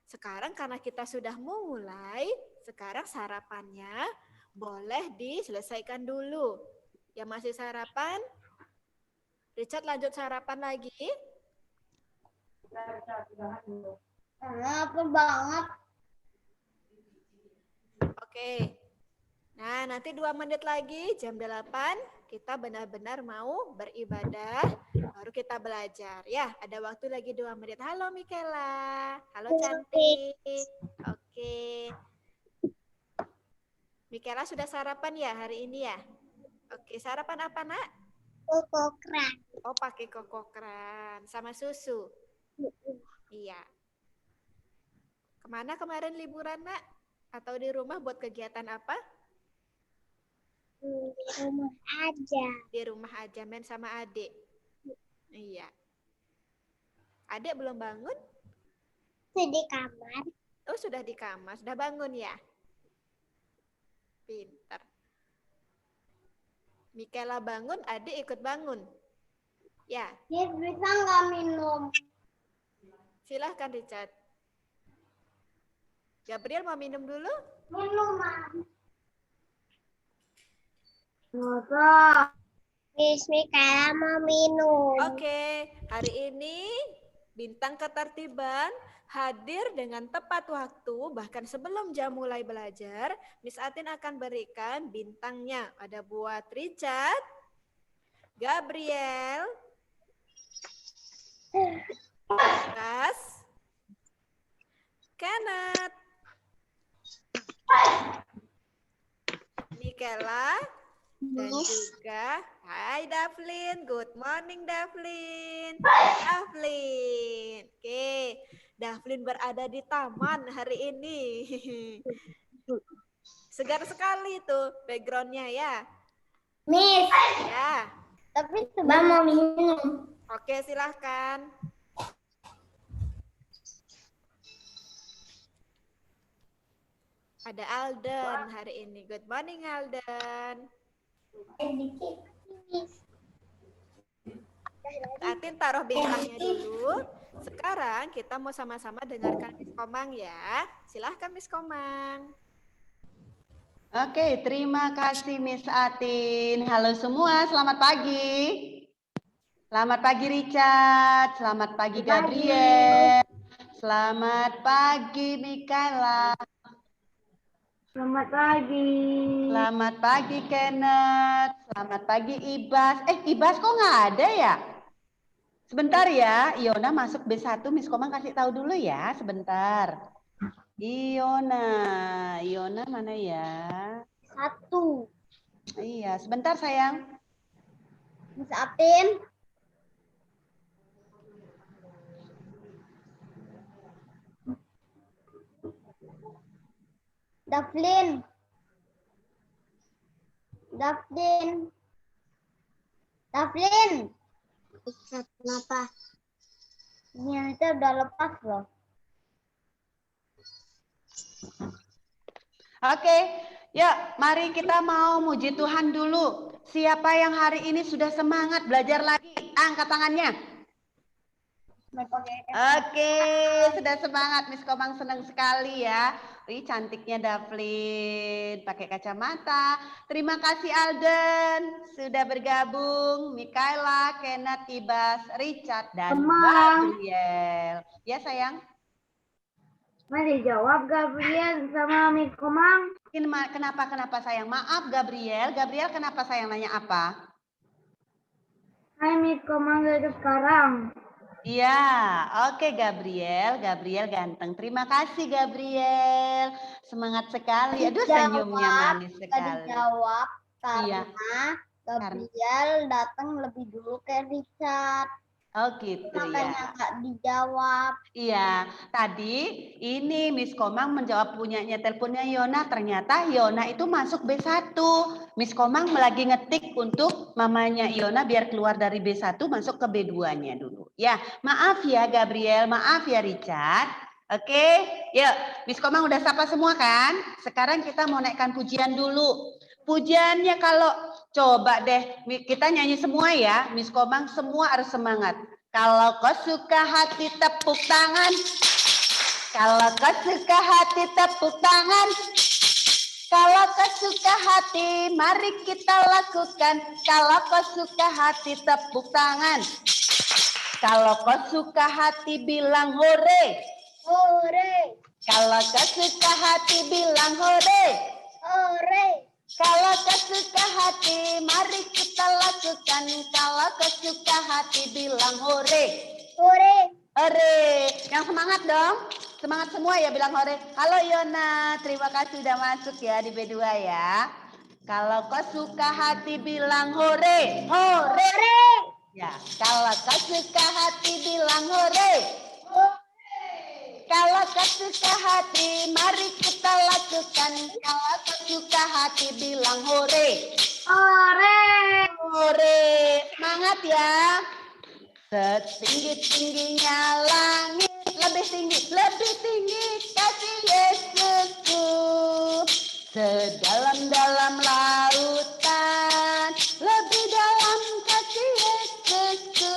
Sekarang karena kita sudah mulai, sekarang sarapannya boleh diselesaikan dulu. Yang masih sarapan, Richard lanjut sarapan lagi. Lapar banget. Oke. Nah, nanti 2 menit lagi jam 8 kita benar-benar mau beribadah, baru kita belajar. Ya, ada waktu lagi 2 menit. Halo Mikela. Halo cantik. Oke. Mikela sudah sarapan ya hari ini ya? Oke, sarapan apa nak? Kokokran. Oh, pakai kokokran sama susu. Iya. Kemana kemarin liburan nak? Atau di rumah buat kegiatan apa? Di rumah aja. Di rumah aja main sama adik. Iya. Adik belum bangun? Sudah di kamar. Oh, sudah di kamar. Sudah bangun ya? Pintar. Mikela bangun, adik ikut bangun. Ya. Dia bisa nggak minum? Silahkan Richard. Gabriel mau minum dulu? Minum, Mam. Masa? Miss Mikela mau minum. Oke, hari ini bintang ketertiban hadir dengan tepat waktu, bahkan sebelum jam mulai belajar, Miss Atin akan berikan bintangnya. Ada buat Richard, Gabriel, Lukas, Kenneth, Mikela, dan juga hai Davlin, good morning Davlin. Davlin, oke, Davlin berada di taman hari ini. Segar sekali tuh backgroundnya ya. Miss. Ya. Tapi sudah mau minum. Oke, silahkan. Ada Alden hari ini. Good morning Alden. Atin taruh bintangnya dulu. Sekarang kita mau sama-sama dengarkan Miss Komang ya. Silahkan Miss Komang. Oke, terima kasih Miss Atin. Halo semua, selamat pagi. Selamat pagi Richard, selamat pagi Gabriel. Selamat pagi Mikaela. Selamat pagi. Selamat pagi Kenneth. Selamat pagi Ibas. Ibas kok nggak ada ya? Sebentar ya, Iona masuk B1, Miss Komang kasih tahu dulu ya, sebentar. Iona mana ya? 1. Iya, sebentar sayang. Miss Atin. Davlin. Kenapa? Ini itu udah lepas loh. Oke, yuk mari kita mau muji Tuhan dulu. Siapa yang hari ini sudah semangat belajar lagi? Angkat tangannya. Oke, sudah semangat. Miss Komang senang sekali ya. Wih, cantiknya Davlin, pakai kacamata. Terima kasih Alden sudah bergabung. Mikaela, Kenneth, Ibas, Richard, dan Gabriel. Ya sayang. Mari jawab Gabriel sama Miss Komang. Kenapa sayang? Maaf Gabriel. Gabriel kenapa sayang nanya apa? Hai Miss Komang dari sekarang. Iya, oke Gabriel. Gabriel ganteng. Terima kasih Gabriel. Semangat sekali. Aduh senyumnya manis sekali. Dijawab karena Iya. Gabriel datang lebih dulu ke Richard. Oh gitu Makanya ya. nggak dijawab. Iya, tadi ini Miss Komang menjawab punyanya teleponnya Yona. Ternyata Yona itu masuk B1. Miss Komang lagi ngetik untuk mamanya Yona biar keluar dari B1 masuk ke B2-nya dulu. Ya, maaf ya Gabriel, maaf ya Richard. Oke, yuk Miss Komang udah sapa semua kan? Sekarang kita mau naikkan pujian dulu. Pujiannya kalau coba deh kita nyanyi semua ya. Miss Komang semua harus semangat. Kalau kau suka hati tepuk tangan. Kalau kau suka hati tepuk tangan. Kalau kau suka hati, mari kita lakukan. Kalau kau suka hati, tepuk tangan. Kalau kau suka hati, bilang hore. Hore. Kalau kau suka hati, bilang hore. Hore. Kalau kau suka hati, mari kita lakukan. Kalau kau suka hati, bilang hore. Hore. Hore. Yang semangat dong. Semangat semua ya bilang hore. Halo Yona, terima kasih sudah masuk ya di B2 ya. Kalau kau suka hati, bilang hore. Hore. Hore. Ya, kalau kau suka hati, bilang hore. Hore. Kalau kau suka hati, mari kita lakukan. Kalau kau suka hati, bilang hore. Hore. Hore. Semangat ya. Setinggi-tingginya langit, lebih tinggi kasih Yesusku. Sedalam-dalam lautan, lebih dalam kasih Yesusku.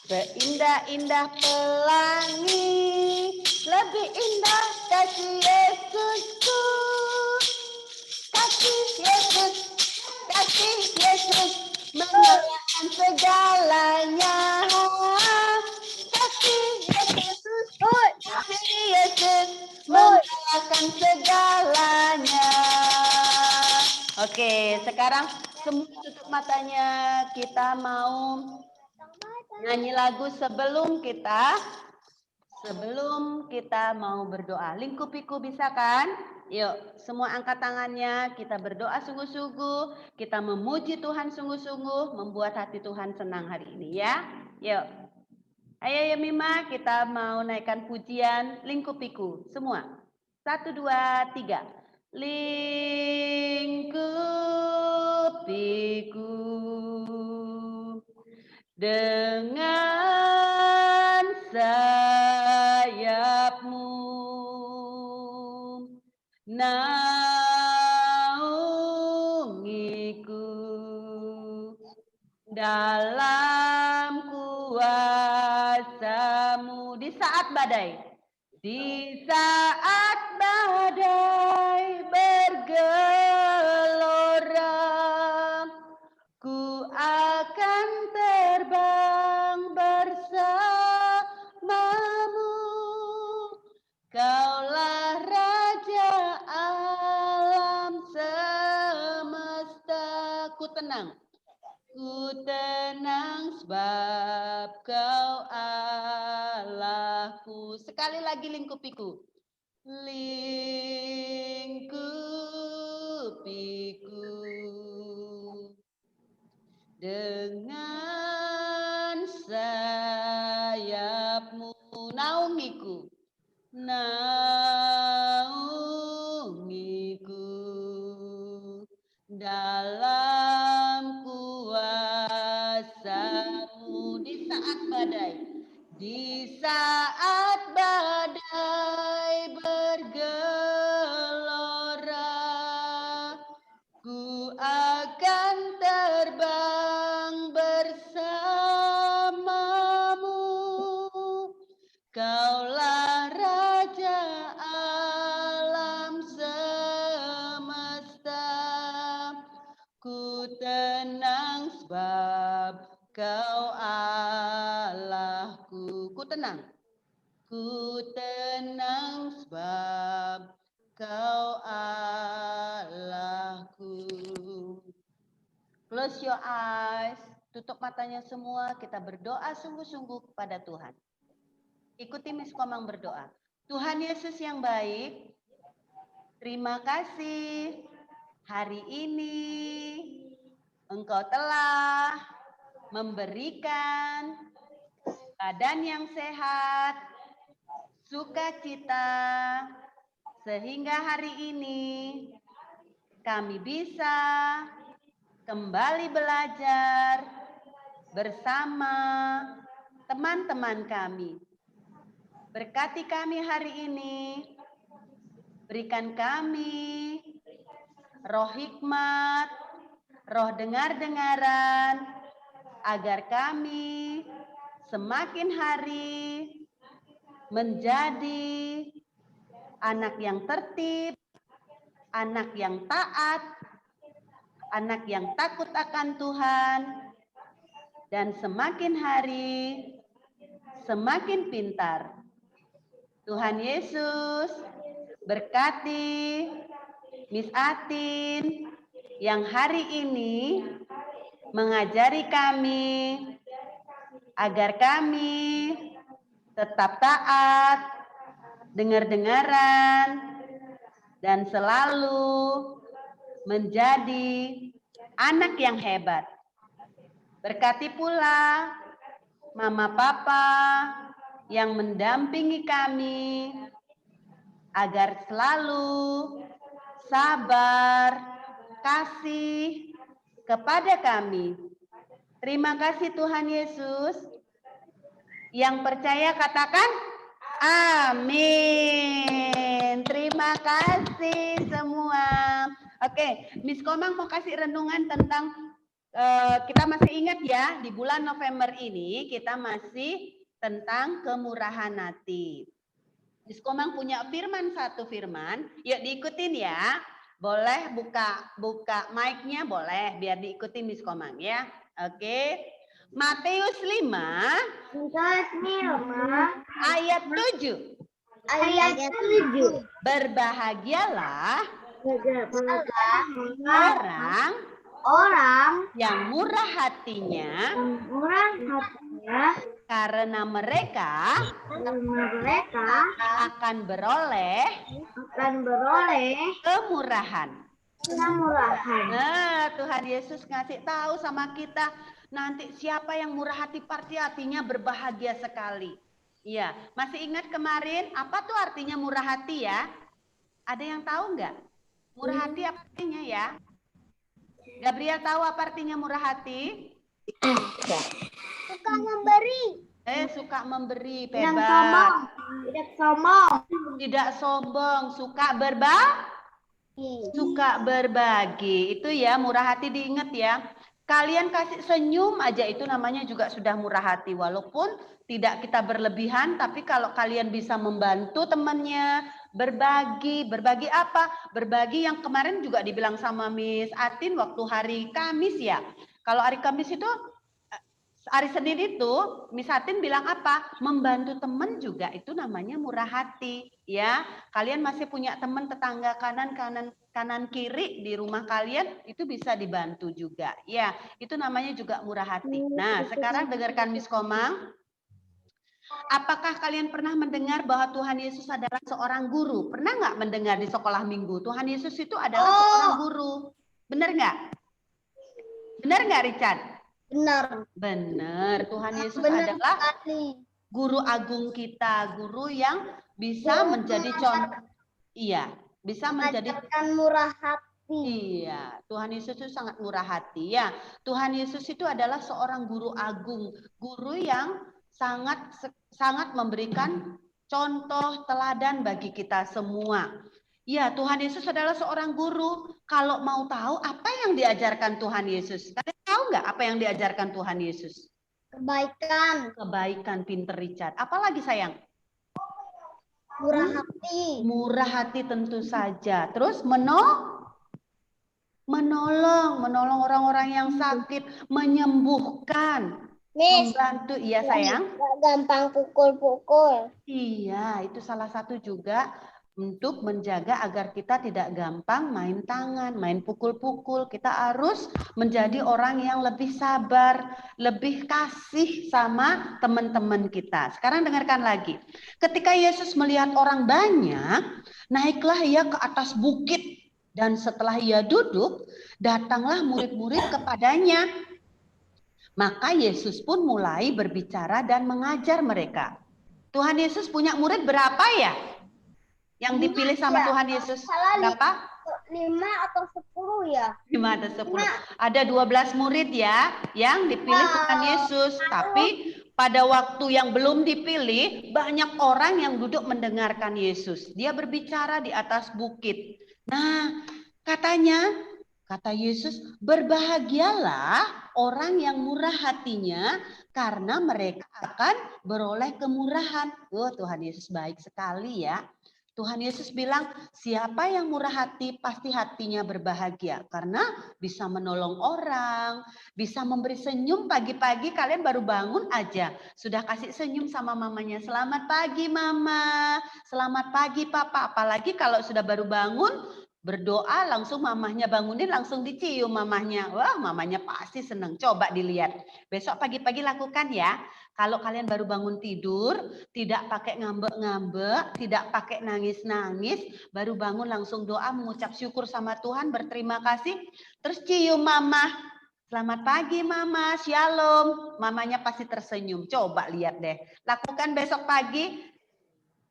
Seindah-indah pelangi, lebih indah kasih Yesusku. Kasih Yesus mengalahkan segalanya. Kasih Yesus mengalahkan segalanya. Oke, sekarang semua tutup matanya. Kita mau nyanyi lagu sebelum kita mau berdoa. Lingkupiku bisa kan? Yuk, semua angkat tangannya, kita berdoa sungguh-sungguh, kita memuji Tuhan sungguh-sungguh, membuat hati Tuhan senang hari ini ya. Yuk. Ayo ya Mima, kita mau naikkan pujian Lingkupiku. Semua. 1, 2, 3. Lingkupiku dengan sayapmu, naungiku dalam kuasa-Mu di saat badai bergelora. Ku akan terbang bersamamu. Kaulah Raja alam semesta. Ku tenang sebab Kau Allahku. Sekali lagi lingkupiku. Lingkupiku dengan sayap-Mu, naungiku dalam kuasa-Mu di saat badai bergelora. Ku akan terbang bersamamu. Kaulah Raja alam semesta. Ku tenang sebab Kau Allahku. Ku tenang sebab Kau Allahku. Close your eyes. Tutup matanya semua. Kita berdoa sungguh-sungguh kepada Tuhan. Ikuti Miss Komang berdoa. Tuhan Yesus yang baik, terima kasih hari ini Engkau telah memberikan badan yang sehat, sukacita, sehingga hari ini kami bisa kembali belajar bersama teman-teman kami. Berkati kami hari ini, berikan kami roh hikmat, roh dengar-dengaran, agar kami semakin hari menjadi anak yang tertib, anak yang taat, anak yang takut akan Tuhan, dan semakin hari semakin pintar. Tuhan Yesus berkati Miss Atin yang hari ini mengajari kami agar kami tetap taat, dengar-dengaran, dan selalu menjadi anak yang hebat. Berkati pula Mama Papa yang mendampingi kami agar selalu sabar, kasih kepada kami. Terima kasih Tuhan Yesus. Yang percaya katakan amin. Terima kasih semua. Oke, Miss Komang mau kasih renungan tentang kita masih ingat ya, di bulan November ini kita masih tentang kemurahan hati. Miss Komang punya satu firman, yuk diikutin ya. Boleh buka mic-nya boleh, biar diikutin Miss Komang ya. Oke. Matius 5 ayat 7. Berbahagialah orang yang murah hatinya, karena mereka akan beroleh kemurahan. Nah, Tuhan Yesus ngasih tahu sama kita, nanti siapa yang murah hati pasti hatinya berbahagia sekali. Iya, masih ingat kemarin apa tuh artinya murah hati ya? Ada yang tahu nggak? Murah hati apa artinya ya? Gabriel tahu apa artinya murah hati? Suka memberi. Suka memberi, Tidak hebat. sombong. Tidak sombong, suka berbagi. Itu ya murah hati, diingat ya. Kalian kasih senyum aja itu namanya juga sudah murah hati. Walaupun tidak kita berlebihan, tapi kalau kalian bisa membantu temannya, berbagi apa? Berbagi yang kemarin juga dibilang sama Miss Atin waktu hari Kamis ya. Kalau hari Kamis itu, hari Senin itu Miss Atin bilang apa? Membantu teman juga itu namanya murah hati ya. Kalian masih punya teman tetangga kanan kiri di rumah kalian, itu bisa dibantu juga ya. Itu namanya juga murah hati. Nah, sekarang dengarkan Miss Komang. Apakah kalian pernah mendengar bahwa Tuhan Yesus adalah seorang guru? Pernah nggak mendengar di sekolah minggu? Tuhan Yesus itu adalah seorang guru. Benar nggak? Benar nggak Richard? Benar. Benar. Tuhan Yesus adalah guru agung kita. Guru yang bisa menjadi contoh. Iya. Bisa menjadi murah hati. Iya. Tuhan Yesus itu sangat murah hati ya. Tuhan Yesus itu adalah seorang guru agung. Guru yang sangat memberikan contoh teladan bagi kita semua. Ya, Tuhan Yesus adalah seorang guru. Kalau mau tahu apa yang diajarkan Tuhan Yesus, kalian tahu nggak apa yang diajarkan Tuhan Yesus? Kebaikan. Kebaikan, pinter Richard. Apalagi sayang? Murah hati. Murah hati tentu saja. Terus menolong orang-orang yang sakit, menyembuhkan. Miss, membantu, iya sayang. Gampang pukul-pukul. Iya, itu salah satu juga untuk menjaga agar kita tidak gampang main tangan, main pukul-pukul. Kita harus menjadi orang yang lebih sabar, lebih kasih sama teman-teman kita. Sekarang dengarkan lagi. Ketika Yesus melihat orang banyak, naiklah ia ke atas bukit. Dan setelah ia duduk, datanglah murid-murid kepadanya. Maka Yesus pun mulai berbicara dan mengajar mereka. Tuhan Yesus punya murid berapa ya? Yang dipilih sama Tuhan Yesus berapa? 5 atau 10 ya? 5 atau 10. Ada 12 murid ya yang dipilih Tuhan Yesus. Tapi pada waktu yang belum dipilih, banyak orang yang duduk mendengarkan Yesus. Dia berbicara di atas bukit. Nah, kata Yesus, berbahagialah orang yang murah hatinya, karena mereka akan beroleh kemurahan. Oh, Tuhan Yesus baik sekali ya. Tuhan Yesus bilang, siapa yang murah hati pasti hatinya berbahagia karena bisa menolong orang, bisa memberi senyum pagi-pagi. Kalian baru bangun aja sudah kasih senyum sama mamanya. Selamat pagi mama, selamat pagi papa. Apalagi kalau sudah baru bangun, berdoa langsung mamahnya bangunin, langsung dicium mamahnya. Wah, mamanya pasti senang. Coba dilihat. Besok pagi-pagi lakukan ya. Kalau kalian baru bangun tidur, tidak pakai ngambek-ngambek, tidak pakai nangis-nangis, baru bangun langsung doa, mengucap syukur sama Tuhan, berterima kasih, terus cium mama. Selamat pagi mama, shalom. Mamanya pasti tersenyum. Coba lihat deh. Lakukan besok pagi.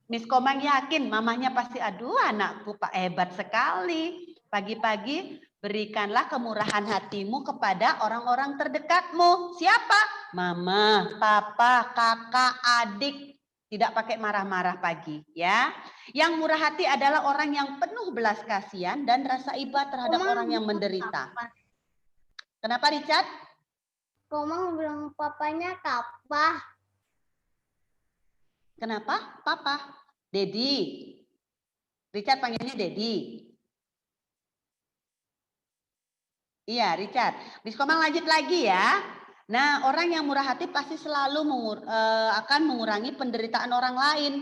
Miss Komang yakin mamanya pasti, aduh anakku Pak hebat sekali. Pagi-pagi berikanlah kemurahan hatimu kepada orang-orang terdekatmu. Siapa? Mama, papa, kakak, adik. Tidak pakai marah-marah pagi ya. Yang murah hati adalah orang yang penuh belas kasihan dan rasa iba terhadap orang yang menderita. Kenapa Richard? Komang bilang papanya Kapah. Kenapa? Papa. Dedi. Richard panggilnya Dedi. Iya, Richard. Miss Komang lanjut lagi ya. Nah, orang yang murah hati pasti selalu akan mengurangi penderitaan orang lain.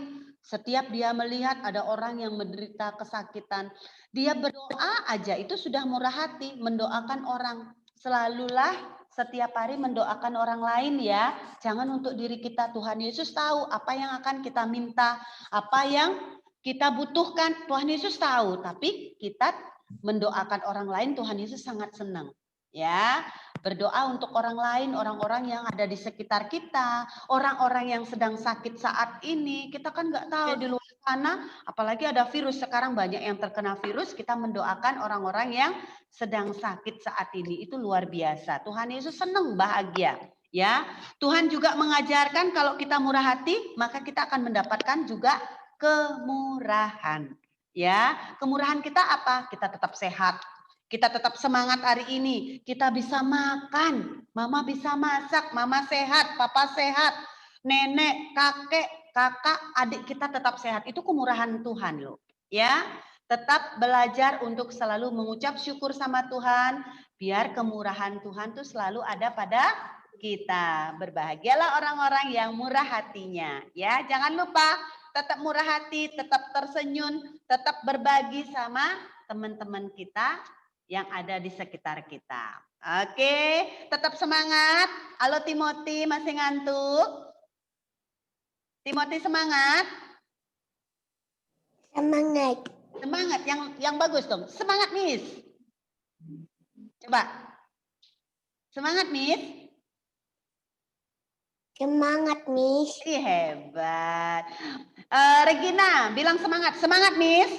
Setiap dia melihat ada orang yang menderita kesakitan, dia berdoa aja, itu sudah murah hati, mendoakan orang. Selalulah setiap hari mendoakan orang lain ya. Jangan untuk diri kita. Tuhan Yesus tahu apa yang akan kita minta, apa yang kita butuhkan. Tuhan Yesus tahu, tapi kita mendoakan orang lain, Tuhan Yesus sangat senang. Ya, berdoa untuk orang lain, orang-orang yang ada di sekitar kita, orang-orang yang sedang sakit saat ini. Kita kan nggak tahu di luar sana, apalagi ada virus. Sekarang banyak yang terkena virus, kita mendoakan orang-orang yang sedang sakit saat ini. Itu luar biasa. Tuhan Yesus senang, bahagia. Ya, Tuhan juga mengajarkan kalau kita murah hati, maka kita akan mendapatkan juga kemurahan. Ya, kemurahan kita apa? Kita tetap sehat. Kita tetap semangat hari ini. Kita bisa makan. Mama bisa masak. Mama sehat. Papa sehat. Nenek, kakek, kakak, adik kita tetap sehat. Itu kemurahan Tuhan loh. Ya, tetap belajar untuk selalu mengucap syukur sama Tuhan. Biar kemurahan Tuhan tuh selalu ada pada kita. Berbahagialah orang-orang yang murah hatinya. Ya, jangan lupa tetap murah hati, tetap tersenyum, tetap berbagi sama teman-teman kita yang ada di sekitar kita. Oke, tetap semangat. Halo Timothy, masih ngantuk? Timothy semangat? Semangat. Semangat, yang bagus dong. Semangat, Miss. Coba. Semangat, Miss. Semangat, Miss. Ih, hebat. Regina, bilang semangat. Semangat, Miss.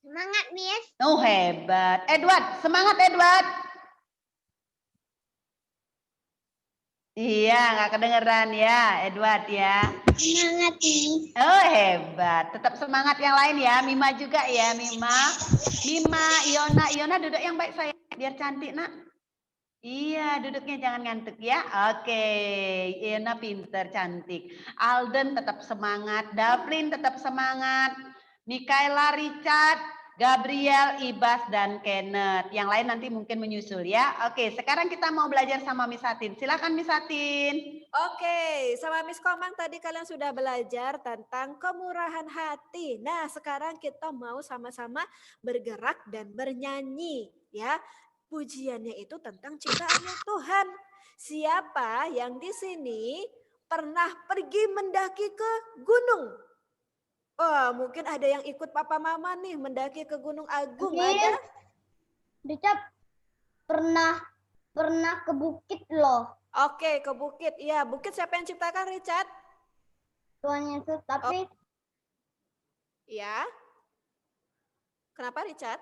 Semangat, Miss. Oh, hebat. Edward, semangat, Edward. Iya, nggak kedengeran ya, Edward ya. Semangat, Miss. Oh, hebat. Tetap semangat yang lain ya. Mima juga ya, Mima. Mima, Iona duduk yang baik saya. Biar cantik, nak. Iya, duduknya jangan ngantuk ya. Oke, Iona pinter, cantik. Alden tetap semangat. Davlin tetap semangat. Mikaela, Richard, Gabriel, Ibas, dan Kenneth. Yang lain nanti mungkin menyusul ya. Oke, sekarang kita mau belajar sama Miss Satin. Silakan Miss Satin. Oke, sama Miss Komang tadi kalian sudah belajar tentang kemurahan hati. Nah, sekarang kita mau sama-sama bergerak dan bernyanyi ya. Pujiannya itu tentang ciptaannya Tuhan. Siapa yang di sini pernah pergi mendaki ke gunung? Oh, mungkin ada yang ikut papa mama nih mendaki ke Gunung Agung. Ada? Dicap pernah ke bukit loh. Oke, ke bukit. Iya, bukit siapa yang ciptakan, Richard? Tuhan Yesus, tapi Ya. Kenapa, Richard?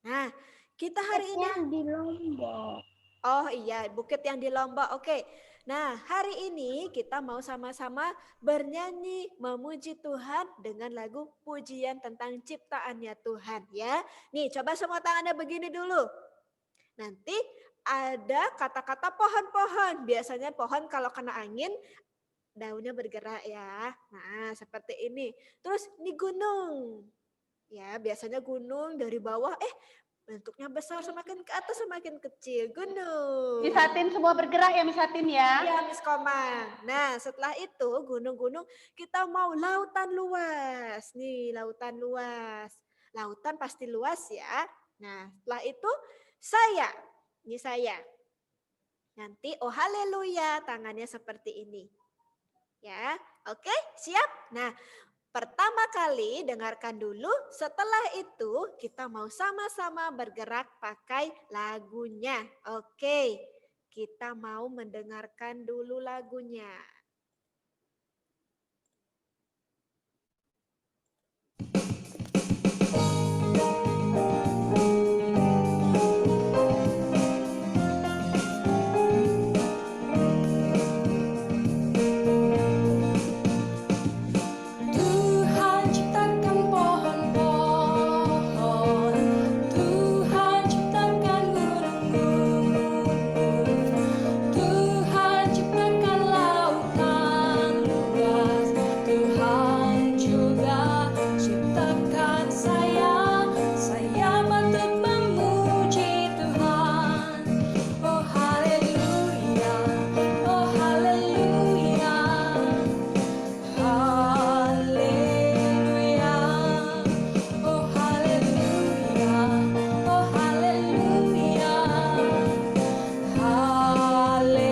Nah, kita hari ini di Lombok. Oh iya, bukit yang di Lombok. Oke. Nah, hari ini kita mau sama-sama bernyanyi memuji Tuhan dengan lagu pujian tentang ciptaannya Tuhan ya. Nih, coba semua tangannya begini dulu. Nanti ada kata-kata pohon-pohon. Biasanya pohon kalau kena angin daunnya bergerak ya. Nah, seperti ini. Terus ini gunung. Ya, biasanya gunung dari bawah bentuknya besar, semakin ke atas semakin kecil. Gunung. Miss Atin semua bergerak ya Miss Atin ya. Iya, Miss Komang. Nah, setelah itu gunung-gunung kita mau lautan luas. Nih, lautan luas. Lautan pasti luas ya. Nah, setelah itu saya. Ini saya. Nanti oh haleluya, tangannya seperti ini. Ya, oke, siap? Nah, pertama kali dengarkan dulu, setelah itu kita mau sama-sama bergerak pakai lagunya. Oke, kita mau mendengarkan dulu lagunya. Tuhan ciptakan pohon-pohon, Tuhan ciptakan gunung-gunung, Tuhan ciptakan lautan luas, Tuhan juga ciptakan saya patut memuji Tuhan. Oh haleluya, oh haleluya. Haleluya, oh haleluya, oh haleluya, haleluya.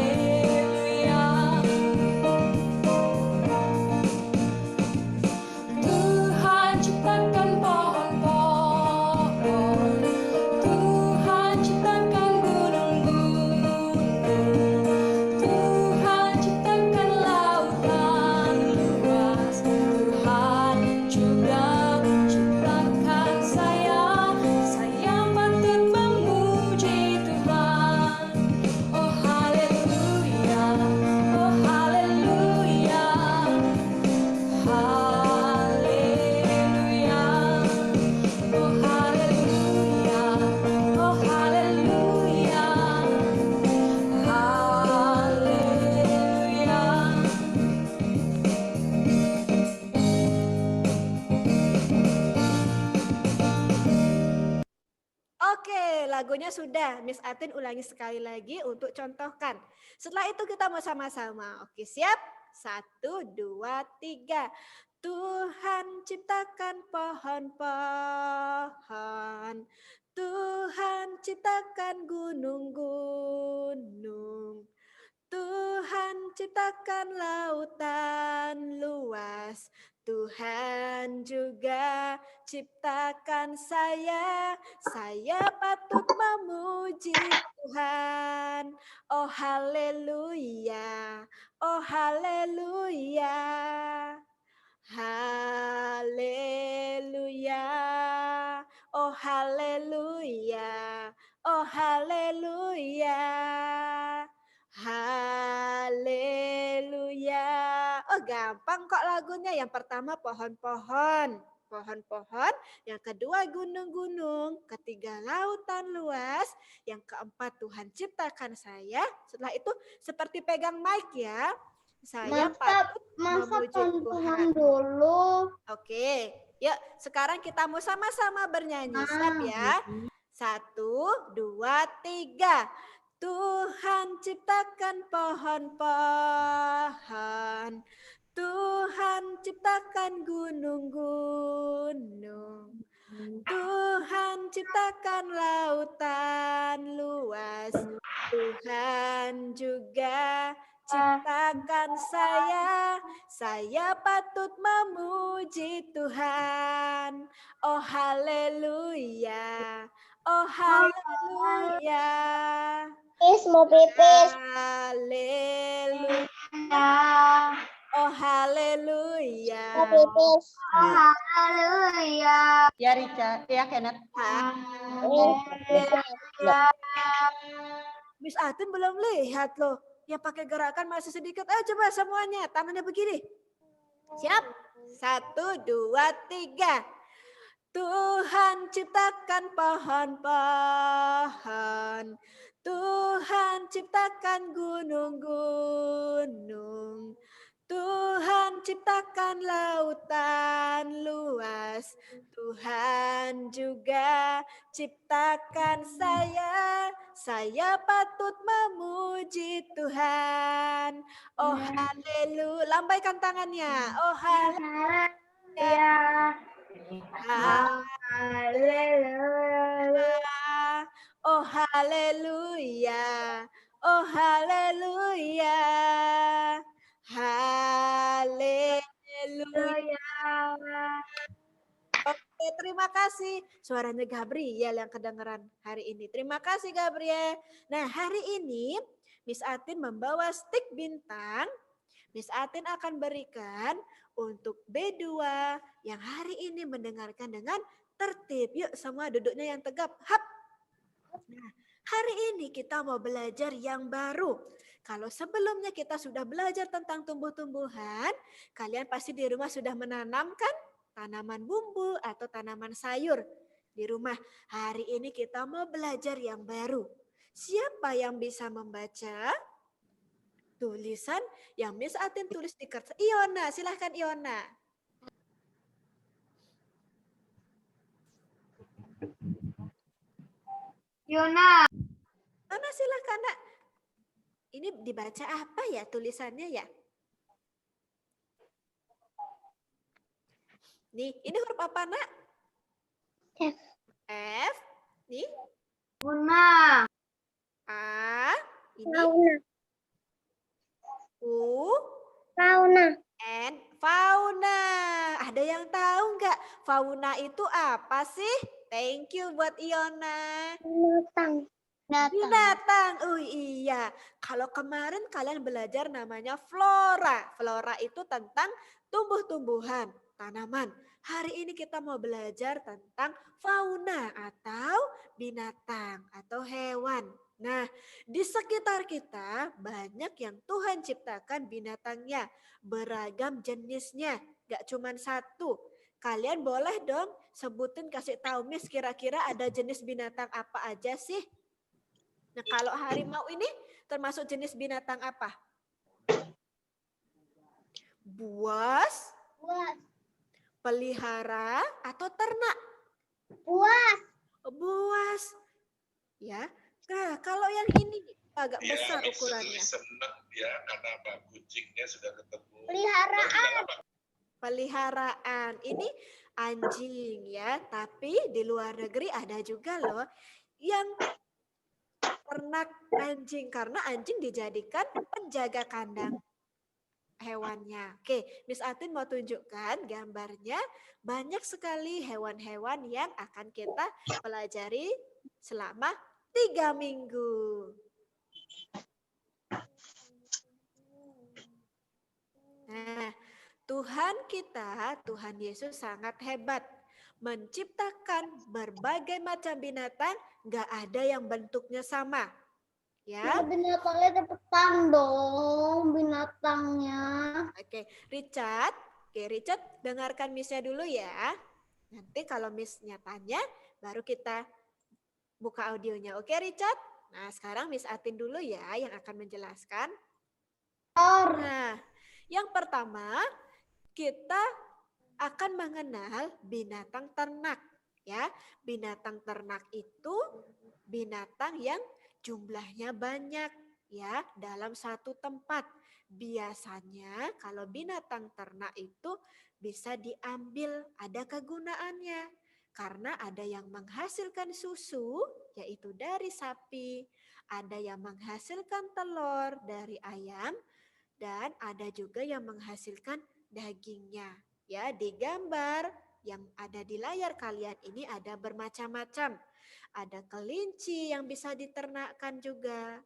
Tuhan ciptakan pohon-pohon, Tuhan ciptakan gunung-gunung, Tuhan ciptakan lautan luas, Tuhan juga ciptakan saya patut memuji Tuhan. Oh haleluya, oh haleluya. Haleluya, oh haleluya, oh haleluya, haleluya. Oke, lagunya sudah. Miss Atin ulangi sekali lagi untuk contohkan. Setelah itu kita mau sama-sama. Oke, siap? 1, 2, 3. Tuhan ciptakan pohon-pohon. Tuhan ciptakan gunung-gunung. Tuhan ciptakan lautan luas. Tuhan juga ciptakan saya patut memuji Tuhan. Oh haleluya, oh haleluya, haleluya, oh haleluya, oh haleluya, haleluya. Oh gampang kok lagunya. Yang pertama pohon-pohon. Pohon-pohon, yang kedua gunung-gunung, ketiga lautan luas, yang keempat Tuhan ciptakan saya. Setelah itu seperti pegang mic ya. Saya patut Masa memuji Tuhan. tontonan dulu. Oke, yuk sekarang kita mau sama-sama bernyanyi. Siap ya? 1, 2, 3. Tuhan ciptakan pohon-pohon. Tuhan ciptakan gunung-gunung. Tuhan ciptakan lautan luas. Tuhan juga ciptakan saya patut memuji Tuhan. Oh haleluya, oh haleluya, Pipis, mau pipis. haleluya, oh haleluya, Mau pipis. Haleluya. Ya Rica, ya Kenneth. Miss Atin belum lihat loh. Yang pakai gerakan masih sedikit. Ayo coba semuanya. Tangannya begini. Siap? 1, 2, 3. Tuhan ciptakan pohon-pohon. Tuhan ciptakan gunung-gunung. Tuhan ciptakan lautan luas. Tuhan juga ciptakan saya. Saya patut memuji Tuhan. Oh haleluya. Lambaikan tangannya. Oh haleluya. Haleluya. Oh haleluya. Oh haleluya. Haleluya. Oke, terima kasih. Suaranya Gabriel yang kedengeran hari ini. Terima kasih Gabriel. Nah, hari ini Miss Atin membawa stik bintang. Miss Atin akan berikan untuk B2 yang hari ini mendengarkan dengan tertib. Yuk semua duduknya yang tegap. Hap. Nah, hari ini kita mau belajar yang baru. Kalau sebelumnya kita sudah belajar tentang tumbuh-tumbuhan, kalian pasti di rumah sudah menanamkan tanaman bumbu atau tanaman sayur di rumah. Hari ini kita mau belajar yang baru. Siapa yang bisa membaca tulisan yang Miss Atin tulis di kertas? Iona, silahkan Iona. Yona. Iona silahkan nak. Ini dibaca apa ya tulisannya ya? Nih, ini huruf apa nak? F. F. Nih, Yona. A. Ini Fauna. U. Fauna. N. Fauna. Ada yang tahu nggak? Fauna itu apa sih? Thank you buat Iona. Binatang. Binatang. Oh iya. Kalau kemarin kalian belajar namanya flora. Flora itu tentang tumbuh-tumbuhan, tanaman. Hari ini kita mau belajar tentang fauna atau binatang atau hewan. Nah, di sekitar kita banyak yang Tuhan ciptakan binatangnya, beragam jenisnya, gak cuma satu. Kalian boleh dong sebutin, kasih tahu Miss kira-kira ada jenis binatang apa aja sih? Nah, kalau harimau ini termasuk jenis binatang apa? Buas, Buas. pelihara, atau ternak? Buas. Buas. Ya. Nah, kalau yang ini agak Ya, besar Miss ukurannya. senang ya karena apa? Kucingnya sudah ketemu. Peliharaan. Peliharaan. Ini anjing ya, tapi di luar negeri ada juga loh yang ternak anjing karena anjing dijadikan penjaga kandang hewannya. Oke, Miss Atin mau tunjukkan gambarnya. Banyak sekali hewan-hewan yang akan kita pelajari selama 3 minggu. Nah, Tuhan kita, Tuhan Yesus sangat hebat. Menciptakan berbagai macam binatang, gak ada yang bentuknya sama. Ya, Binatangnya cepetan dong. Binatangnya. oke, Richard. Oke, Richard dengarkan Miss-nya dulu ya. Nanti kalau Miss-nya tanya, baru kita buka audionya. Oke, Richard? Nah, sekarang Miss Atin dulu ya yang akan menjelaskan. Nah, yang pertama kita akan mengenal binatang ternak. Ya, binatang ternak itu binatang yang jumlahnya banyak ya dalam satu tempat. Biasanya kalau binatang ternak itu bisa diambil, ada kegunaannya. Karena ada yang menghasilkan susu, yaitu dari sapi. Ada yang menghasilkan telur dari ayam. Dan ada juga yang menghasilkan dagingnya. Ya, di gambar yang ada di layar kalian ini ada bermacam-macam. Ada kelinci yang bisa diternakkan juga.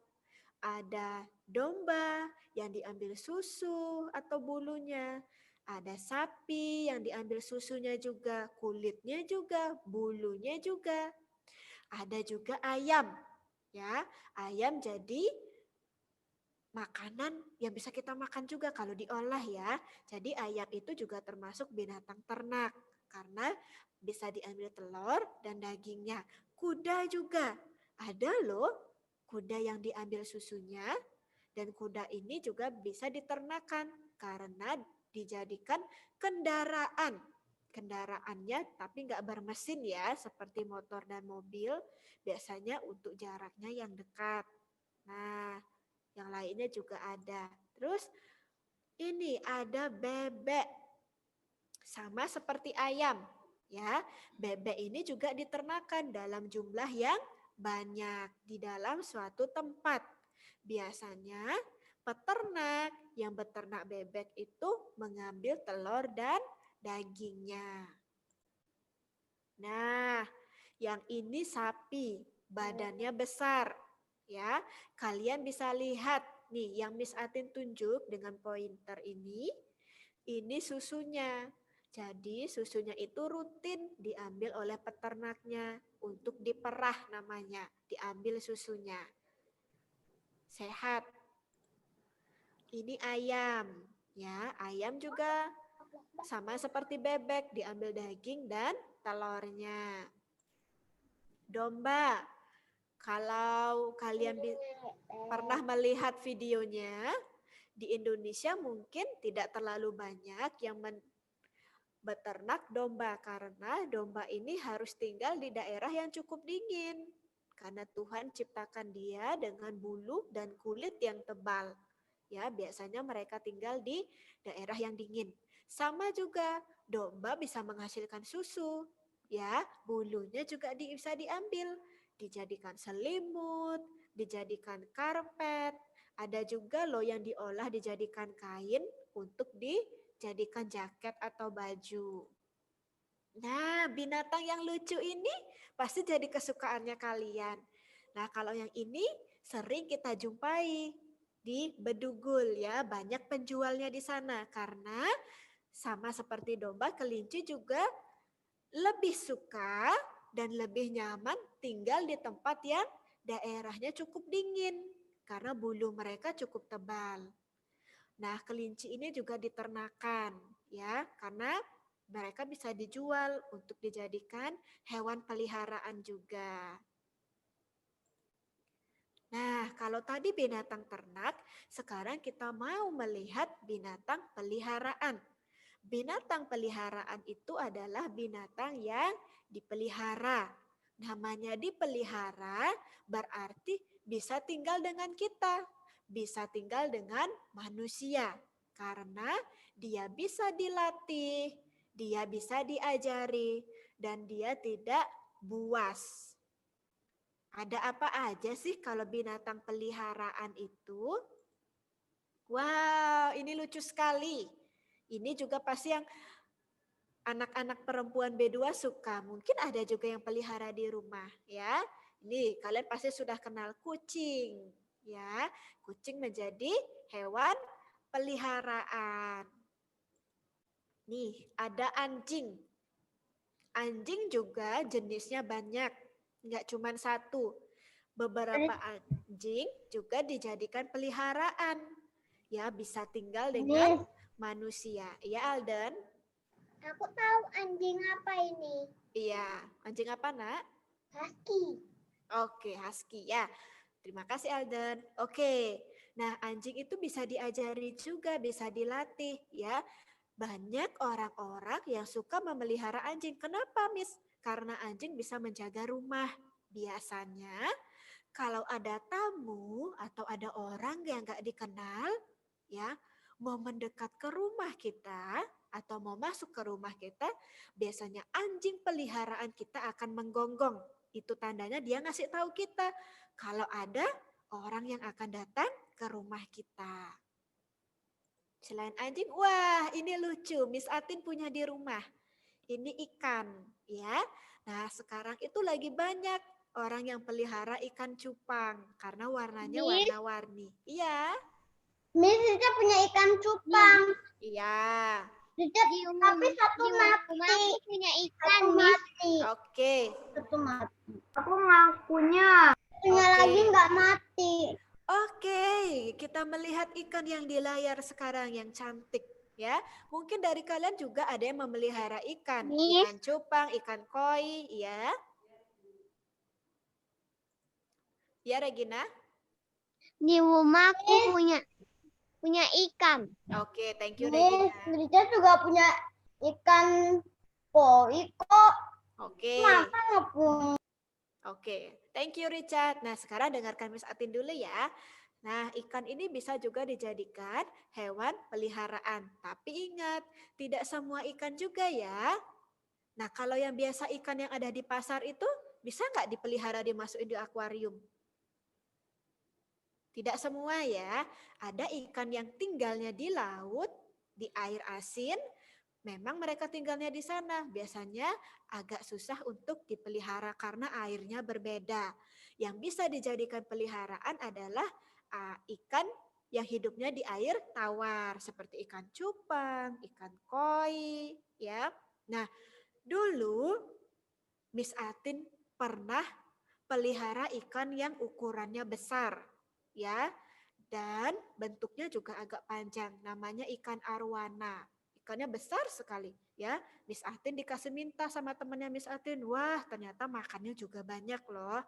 Ada domba yang diambil susu atau bulunya. Ada sapi yang diambil susunya juga, kulitnya juga, bulunya juga. Ada juga ayam. Ya, ayam jadi makanan yang bisa kita makan juga kalau diolah ya. Jadi ayam itu juga termasuk binatang ternak karena bisa diambil telur dan dagingnya. Kuda juga ada loh kuda yang diambil susunya, dan kuda ini juga bisa diternakan karena dijadikan kendaraan. Kendaraannya tapi nggak bermesin ya, seperti motor dan mobil, biasanya untuk jaraknya yang dekat. Nah, yang lainnya juga ada. Terus ini ada bebek, sama seperti ayam. Ya, bebek ini juga diternakan dalam jumlah yang banyak di dalam suatu tempat. Biasanya peternak yang beternak bebek itu mengambil telur dan dagingnya. Nah, yang ini sapi, badannya besar. Ya, kalian bisa lihat nih yang Miss Atin tunjuk dengan pointer ini susunya. Jadi susunya itu rutin diambil oleh peternaknya untuk diperah namanya, diambil susunya. Sehat. Ini ayam, ya. Ayam juga sama seperti bebek, diambil daging dan telurnya. Domba. Kalau kalian pernah melihat videonya, di Indonesia mungkin tidak terlalu banyak yang beternak domba karena domba ini harus tinggal di daerah yang cukup dingin. Karena Tuhan ciptakan dia dengan bulu dan kulit yang tebal. Ya, biasanya mereka tinggal di daerah yang dingin. Sama juga domba bisa menghasilkan susu. Ya, bulunya juga bisa diambil, dijadikan selimut, dijadikan karpet. Ada juga loh yang diolah dijadikan kain untuk dijadikan jaket atau baju. Nah, binatang yang lucu ini pasti jadi kesukaannya kalian. Nah, kalau yang ini sering kita jumpai di Bedugul ya, banyak penjualnya di sana karena sama seperti domba, kelinci juga lebih suka dan lebih nyaman tinggal di tempat yang daerahnya cukup dingin karena bulu mereka cukup tebal. Nah, kelinci ini juga diternakan ya, karena mereka bisa dijual untuk dijadikan hewan peliharaan juga. Nah, kalau tadi binatang ternak, sekarang kita mau melihat binatang peliharaan. Binatang peliharaan itu adalah binatang yang dipelihara. Namanya dipelihara berarti bisa tinggal dengan kita, bisa tinggal dengan manusia. Karena dia bisa dilatih, dia bisa diajari, dan dia tidak buas. Ada apa aja sih kalau binatang peliharaan itu? Wow, ini lucu sekali. Ini juga pasti yang anak-anak perempuan B2 suka. Mungkin ada juga yang pelihara di rumah ya. Ini kalian pasti sudah kenal kucing ya. Kucing menjadi hewan peliharaan. Nih, ada anjing. Anjing juga jenisnya banyak, nggak cuma satu. Beberapa anjing juga dijadikan peliharaan. Ya, bisa tinggal dengan manusia. Iya, Alden? Aku tahu anjing apa ini. Iya, anjing apa, Nak? Husky. Oke, husky ya. Terima kasih, Alden. Oke, nah anjing itu bisa diajari juga, bisa dilatih ya. Banyak orang-orang yang suka memelihara anjing. Kenapa, Miss? Karena anjing bisa menjaga rumah. Biasanya kalau ada tamu atau ada orang yang gak dikenal, ya, mau mendekat ke rumah kita atau mau masuk ke rumah kita, biasanya anjing peliharaan kita akan menggonggong. Itu tandanya dia ngasih tahu kita kalau ada orang yang akan datang ke rumah kita. Selain anjing, wah ini lucu, Miss Atin punya di rumah. Ini ikan, ya. Nah sekarang itu lagi banyak orang yang pelihara ikan cupang karena warnanya warna-warni. Iya. Miss Rica punya ikan cupang. Iya. Rica, tapi satu mati. Aku punya ikan, mati. Oke. Satu mati. Aku nggak punya. Punya lagi nggak mati. Oke, kita melihat ikan yang di layar sekarang yang cantik ya. Mungkin dari kalian juga ada yang memelihara ikan, ikan cupang, ikan koi, ya. Ya Regina? Di rumah aku punya ikan. Oke, thank you Regina. Richard juga punya ikan koi kok. Oke. Masa nggak punya? Oke, thank you Richard. Nah, sekarang dengarkan Miss Atin dulu ya. Nah, ikan ini bisa juga dijadikan hewan peliharaan. Tapi ingat, tidak semua ikan juga ya. Nah, kalau yang biasa ikan yang ada di pasar itu, bisa nggak dipelihara dimasukin di akuarium? Tidak semua ya. Ada ikan yang tinggalnya di laut, di air asin, memang mereka tinggalnya di sana. Biasanya agak susah untuk dipelihara karena airnya berbeda. Yang bisa dijadikan peliharaan adalah ikan yang hidupnya di air tawar seperti ikan cupang, ikan koi, ya. Nah, dulu Miss Atin pernah pelihara ikan yang ukurannya besar, ya. Dan bentuknya juga agak panjang, namanya ikan arwana. Ikannya besar sekali, ya. Miss Atin dikasih minta sama temannya Miss Atin, wah ternyata makannya juga banyak loh.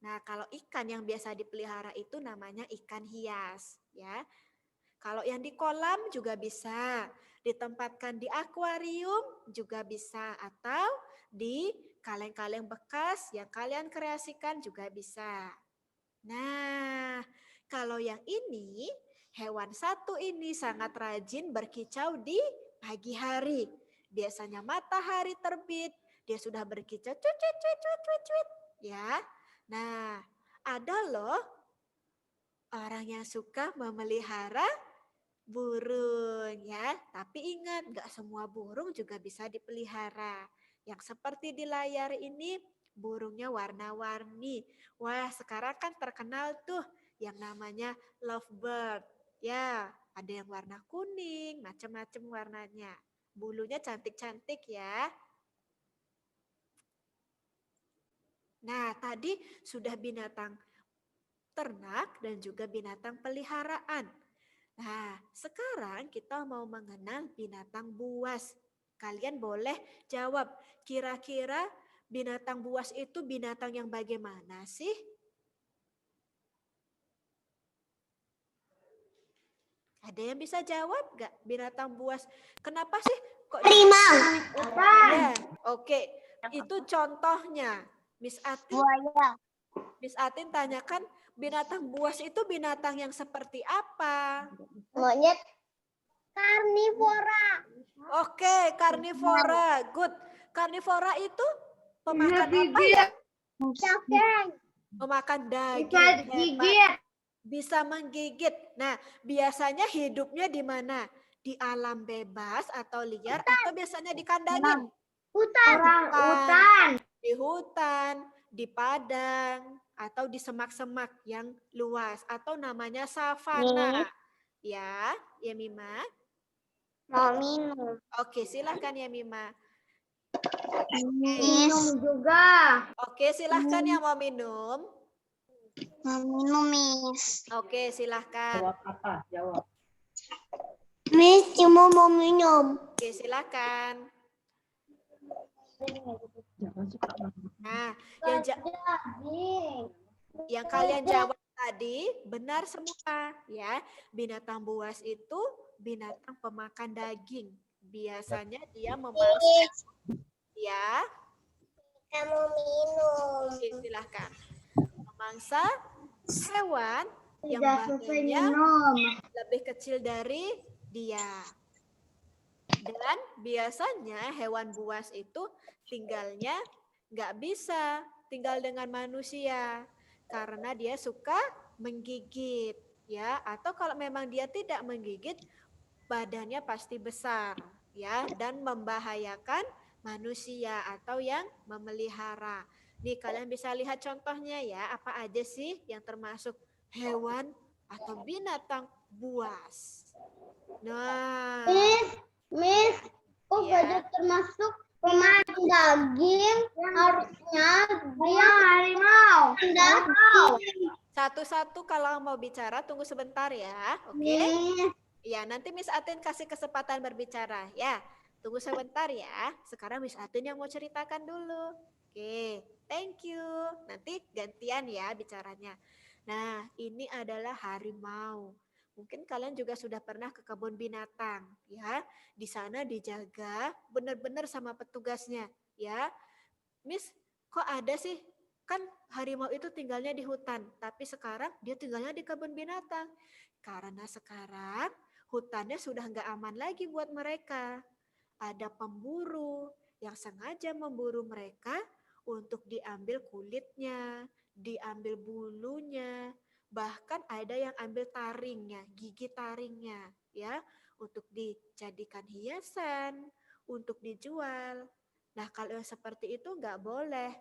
Nah, kalau ikan yang biasa dipelihara itu namanya ikan hias, ya. Kalau yang di kolam juga bisa, ditempatkan di akuarium juga bisa, atau di kaleng-kaleng bekas yang kalian kreasikan juga bisa. Nah, kalau yang ini, hewan satu ini sangat rajin berkicau di pagi hari. Biasanya matahari terbit, dia sudah berkicau cuit, cuit, cuit, cuit, cuit, cuit, ya. Nah, ada loh orang yang suka memelihara burung ya. Tapi ingat, nggak semua burung juga bisa dipelihara. Yang seperti di layar ini, burungnya warna-warni. Wah, sekarang kan terkenal tuh yang namanya lovebird. Ya, ada yang warna kuning, macam-macam warnanya. Bulunya cantik-cantik ya. Nah, tadi sudah binatang ternak dan juga binatang peliharaan. Nah, sekarang kita mau mengenal binatang buas. Kalian boleh jawab, kira-kira binatang buas itu binatang yang bagaimana sih? Ada yang bisa jawab gak binatang buas? Kenapa sih kok Harimau. Ya, oke. Itu contohnya. Miss Atin, Buaya. Miss Atin tanyakan binatang buas itu binatang yang seperti apa? Monyet. Karnivora. Oke, karnivora. Good. Karnivora itu pemakan apa ya? Daging. Memakan daging. Bisa Hebat. gigit. Bisa menggigit. Nah, biasanya hidupnya di mana? Di alam bebas atau liar atau biasanya dikandangin? Hutan. Hutan. Di hutan, di padang, atau di semak-semak yang luas atau namanya savana. Ya, ya Mima. Mau minum. Oke, silahkan ya Mima. Minum juga. Oke, silahkan yang mau minum. Mau minum, Miss. Oke, silahkan. Jawab apa? Jawab. Miss cuma mau minum. Oke, silahkan. Nah, yang kalian jawab tadi benar semua ya. Binatang buas itu binatang pemakan daging. Biasanya dia memakan ya. Kamu minum. Oke, silahkan. Memangsa hewan yang Tidak selesai badannya minum. lebih kecil dari dia. Dan biasanya hewan buas itu tinggalnya nggak bisa tinggal dengan manusia karena dia suka menggigit ya, atau kalau memang dia tidak menggigit badannya pasti besar ya dan membahayakan manusia atau yang memelihara. Nih kalian bisa lihat contohnya ya, apa aja sih yang termasuk hewan atau binatang buas. Nah, Miss, kok ya. gajah termasuk pemakan daging? Harusnya dia harimau. Satu-satu kalau mau bicara tunggu sebentar ya, oke? Ya, nanti Miss Atin kasih kesempatan berbicara ya. Tunggu sebentar ya. Sekarang Miss Atin yang mau ceritakan dulu. Oke, thank you. Nanti gantian ya bicaranya. Nah, ini adalah harimau. Mungkin kalian juga sudah pernah ke kebun binatang, ya. Di sana dijaga benar-benar sama petugasnya, ya. Miss, kok ada sih? Kan harimau itu tinggalnya di hutan, tapi sekarang dia tinggalnya di kebun binatang. Karena sekarang hutannya sudah nggak aman lagi buat mereka. Ada pemburu yang sengaja memburu mereka untuk diambil kulitnya, diambil bulunya, bahkan ada yang ambil taringnya, gigi taringnya, ya, untuk dijadikan hiasan, untuk dijual. Nah, kalau yang seperti itu nggak boleh.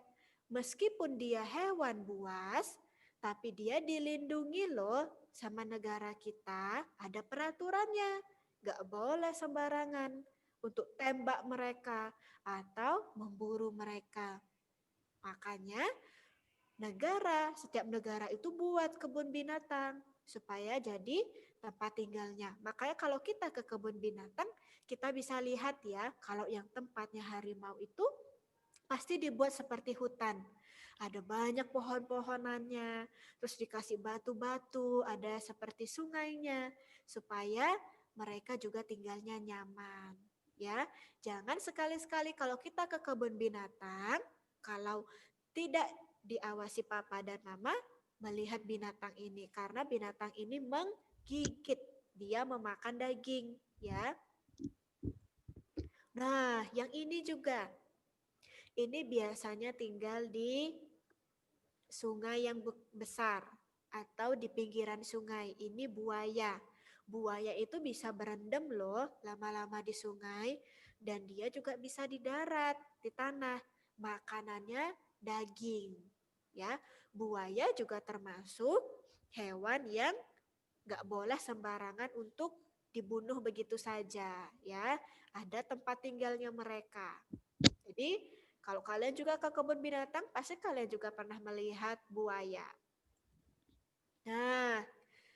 Meskipun dia hewan buas, tapi dia dilindungi loh sama negara kita, ada peraturannya. Nggak boleh sembarangan untuk tembak mereka atau memburu mereka. Makanya setiap negara itu buat kebun binatang supaya jadi tempat tinggalnya. Makanya kalau kita ke kebun binatang, kita bisa lihat ya, kalau yang tempatnya harimau itu pasti dibuat seperti hutan. Ada banyak pohon-pohonannya, terus dikasih batu-batu, ada seperti sungainya, supaya mereka juga tinggalnya nyaman. Ya, jangan sekali-sekali kalau kita ke kebun binatang, kalau tidak diawasi papa dan mama, melihat binatang ini, karena binatang ini menggigit, dia memakan daging, ya. Nah, yang ini juga, ini biasanya tinggal di sungai yang besar atau di pinggiran sungai. Ini buaya. Buaya itu bisa berendam loh lama-lama di sungai dan dia juga bisa di darat, di tanah. Makanannya daging. Ya, buaya juga termasuk hewan yang nggak boleh sembarangan untuk dibunuh begitu saja. Ya, ada tempat tinggalnya mereka. Jadi kalau kalian juga ke kebun binatang, pasti kalian juga pernah melihat buaya. Nah,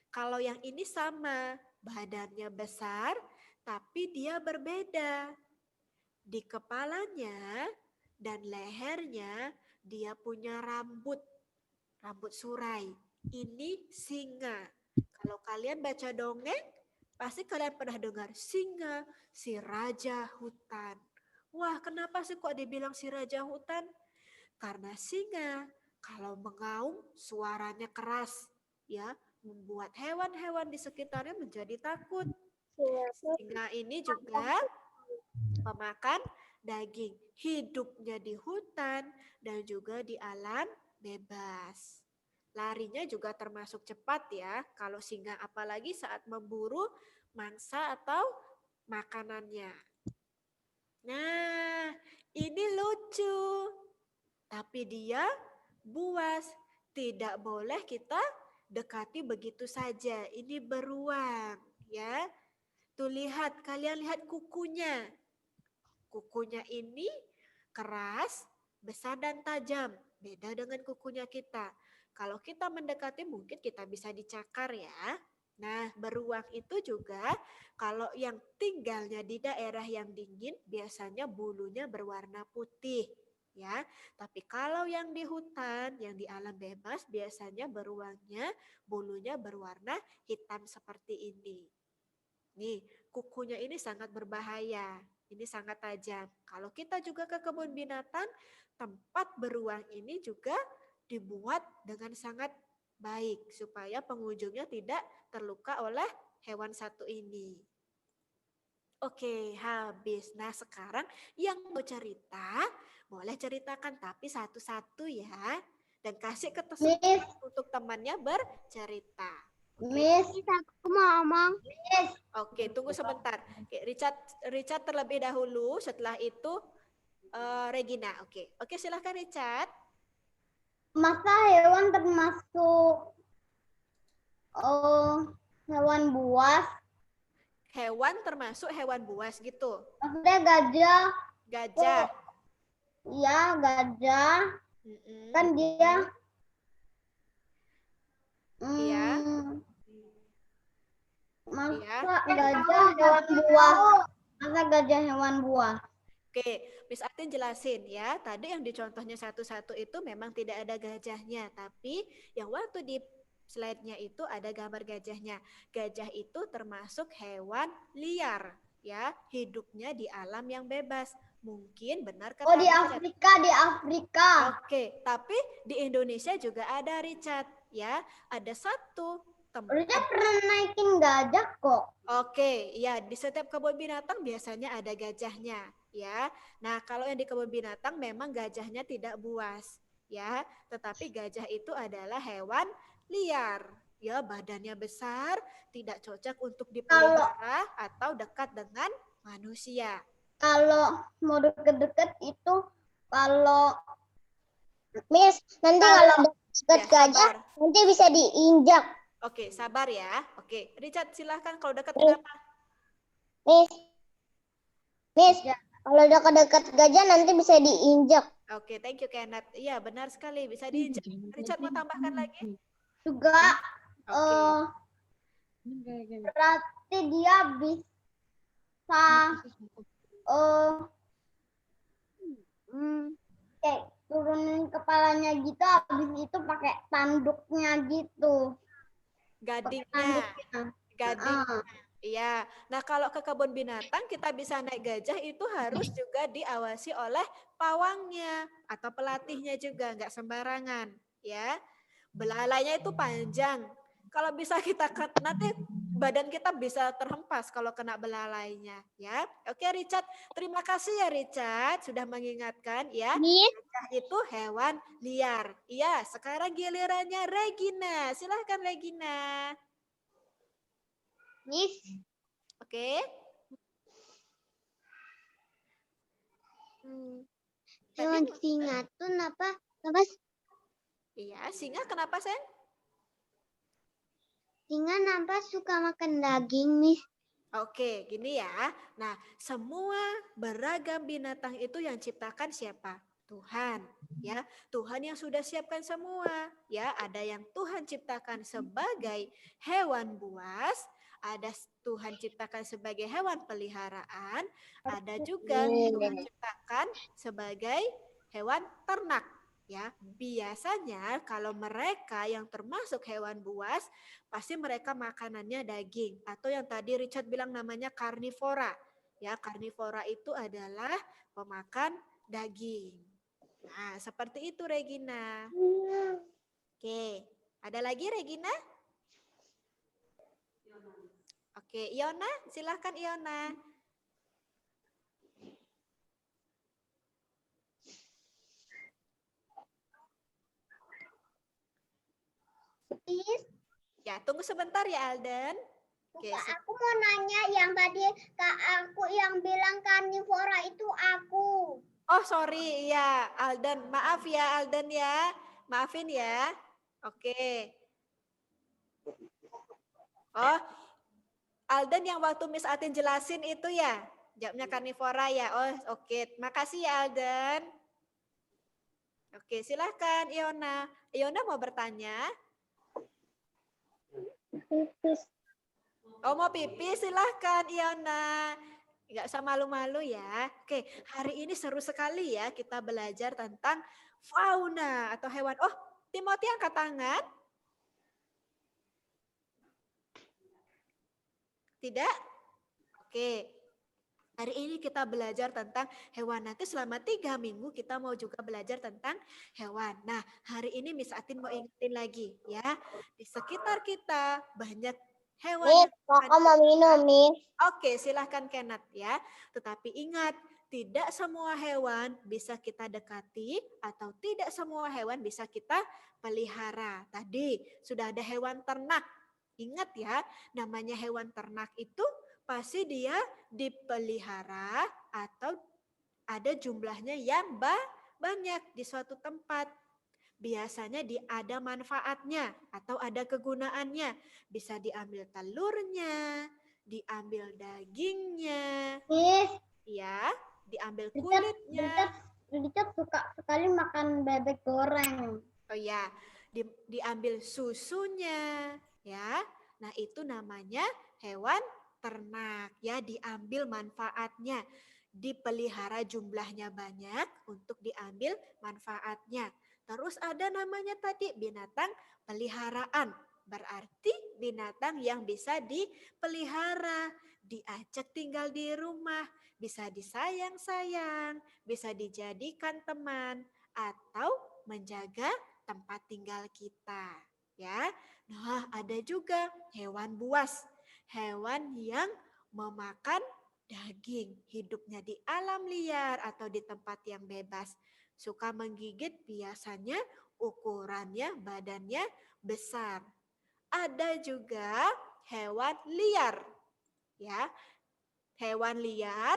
kalau yang ini sama, badannya besar, tapi dia berbeda. Di kepalanya dan lehernya, dia punya rambut surai. Ini singa. Kalau kalian baca dongeng, pasti kalian pernah dengar singa, si raja hutan. Wah, kenapa sih kok dibilang si raja hutan? Karena singa kalau mengaum suaranya keras, ya, membuat hewan-hewan di sekitarnya menjadi takut. Singa ini juga pemakan daging, hidupnya di hutan dan juga di alam bebas. Larinya juga termasuk cepat ya, kalau singa apalagi saat memburu mangsa atau makanannya. Nah, ini lucu. Tapi dia buas. Tidak boleh kita dekati begitu saja. Ini beruang, ya. Tuh lihat, kalian lihat kukunya. Kukunya ini keras, besar dan tajam. Beda dengan kukunya kita. Kalau kita mendekati mungkin kita bisa dicakar ya. Nah, beruang itu juga kalau yang tinggalnya di daerah yang dingin biasanya bulunya berwarna putih, ya. Tapi kalau yang di hutan, yang di alam bebas biasanya beruangnya bulunya berwarna hitam seperti ini. Nih, kukunya ini sangat berbahaya. Ini sangat tajam. Kalau kita juga ke kebun binatang, tempat beruang ini juga dibuat dengan sangat baik supaya pengunjungnya tidak terluka oleh hewan satu ini. Oke, habis. Nah, sekarang yang mau cerita, boleh ceritakan tapi satu-satu ya. Dan kasih kesempatan untuk temannya bercerita. Miss, aku mau ngomong. Oke, tunggu sebentar. Oke, Richard terlebih dahulu, setelah itu Regina. Oke, silahkan Richard. Masa hewan termasuk hewan buas? Hewan termasuk hewan buas gitu. Maksudnya gajah. Gajah. Iya, gajah. Kan dia. Iya. Masa gajah hewan buas? Masa gajah hewan buas? Oke, Miss Atin jelasin ya. Tadi yang di contohnya satu-satu itu memang tidak ada gajahnya, tapi yang waktu di slide-nya itu ada gambar gajahnya. Gajah itu termasuk hewan liar, ya, hidupnya di alam yang bebas. Mungkin benar kata Oh, di Richard. Afrika, di Afrika. Oke, tapi di Indonesia juga ada Richard, ya. Ada satu tempat. Richard pernah naikin gajah kok. Oke, ya di setiap kebun binatang biasanya ada gajahnya, ya. Nah, kalau yang di kebun binatang memang gajahnya tidak buas, ya. Tetapi gajah itu adalah hewan liar, ya. Badannya besar, tidak cocok untuk dipelihara atau dekat dengan manusia. Kalau mau deket-deket itu kalau Miss, nanti kalau deket Ya, gajah sabar. nanti bisa diinjak. Oke, sabar ya. Oke, Richard silahkan kalau dekat Oh. kenapa? Miss, kalau deket-deket gajah nanti bisa diinjak. Oke, thank you Kenneth. Iya, benar sekali, bisa diinjak. Richard mau tambahkan lagi? Juga Oke. berarti dia bisa kayak turunin kepalanya gitu, habis itu pakai tanduknya gitu. Gadingnya. Gading. Iya. Nah, kalau ke kebun binatang kita bisa naik gajah itu harus juga diawasi oleh pawangnya atau pelatihnya juga, nggak sembarangan, ya. Belalainya itu panjang. Kalau bisa kita nanti badan kita bisa terhempas kalau kena belalainya, ya. Oke, Richard, terima kasih ya Richard sudah mengingatkan ya. Gajah itu hewan liar. Iya, sekarang gilirannya Regina. Silahkan Regina. Miss, Oke. hewan singa tuh kenapa? Iya, singa kenapa, Sen? Singa nampak suka makan daging, Miss. Oke, gini ya. Nah, semua beragam binatang itu yang ciptakan siapa? Tuhan, ya. Tuhan yang sudah siapkan semua, ya. Ada yang Tuhan ciptakan sebagai hewan buas, ada Tuhan ciptakan sebagai hewan peliharaan, ada juga Tuhan ciptakan sebagai hewan ternak, ya. Biasanya kalau mereka yang termasuk hewan buas, pasti mereka makanannya daging atau yang tadi Richard bilang namanya karnivora. Ya, karnivora itu adalah pemakan daging. Nah, seperti itu Regina. Oke, ada lagi Regina? Oke, Iona, silahkan Iona. Miss, Ya, tunggu sebentar ya Alden. Oke, aku mau nanya yang tadi Kak aku yang bilang karnivora itu aku. oh sorry, ya Alden. Maaf ya Alden ya. Maafin ya. Oke. Oh, Alden yang waktu Miss Atin jelasin itu ya? Jawabnya karnivora ya? Oh oke. Makasih ya Alden. Oke, silahkan Iona. Iona mau bertanya? Oh mau pipis, silahkan Iona. Nggak usah malu-malu ya. Oke, hari ini seru sekali ya kita belajar tentang fauna atau hewan. Oh, Timothy angkat tangan. Tidak? Oke. Hari ini kita belajar tentang hewan. Nanti selama 3 minggu kita mau juga belajar tentang hewan. Nah, hari ini Miss Atin mau ingetin lagi ya. Di sekitar kita banyak hewan. Kakak mau minum, Miss. Oke, silahkan Kenneth ya. Tetapi ingat, tidak semua hewan bisa kita dekati atau tidak semua hewan bisa kita pelihara. Tadi sudah ada hewan ternak. Ingat ya, namanya hewan ternak itu pasti dia dipelihara atau ada jumlahnya yang banyak di suatu tempat. Biasanya ada manfaatnya atau ada kegunaannya. Bisa diambil telurnya, diambil dagingnya, Miss, ya, diambil kulitnya. Richard suka sekali makan bebek goreng. Oh ya, diambil susunya, ya. Nah, itu namanya hewan ternak, ya, diambil manfaatnya. Dipelihara jumlahnya banyak untuk diambil manfaatnya. Terus ada namanya tadi binatang peliharaan. berarti binatang yang bisa dipelihara, diajak tinggal di rumah, bisa disayang-sayang, bisa dijadikan teman, atau menjaga tempat tinggal kita. Ya, nah ada juga hewan buas, hewan yang memakan daging, hidupnya di alam liar atau di tempat yang bebas, suka menggigit, biasanya ukurannya badannya besar. Ada juga hewan liar, ya. Hewan liar,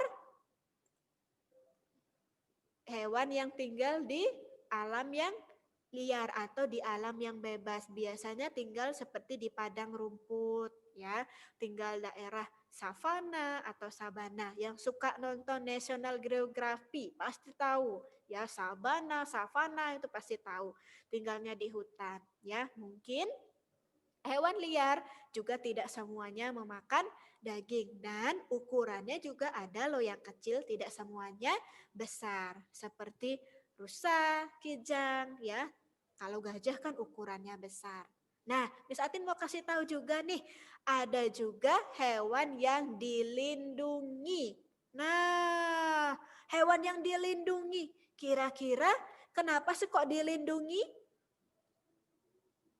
hewan yang tinggal di alam yang liar atau di alam yang bebas. Biasanya tinggal seperti di padang rumput, ya. Tinggal daerah savana atau sabana. Yang suka nonton National Geographic pasti tahu, ya. Sabana, savana itu pasti tahu. Tinggalnya di hutan, ya. Mungkin hewan liar juga tidak semuanya memakan daging dan ukurannya juga ada loh yang kecil, tidak semuanya besar. Seperti rusa, kijang, ya. Kalau gajah kan ukurannya besar. Nah, Miss Atin mau kasih tahu juga nih, ada juga hewan yang dilindungi. Nah, hewan yang dilindungi, kira-kira kenapa sih kok dilindungi?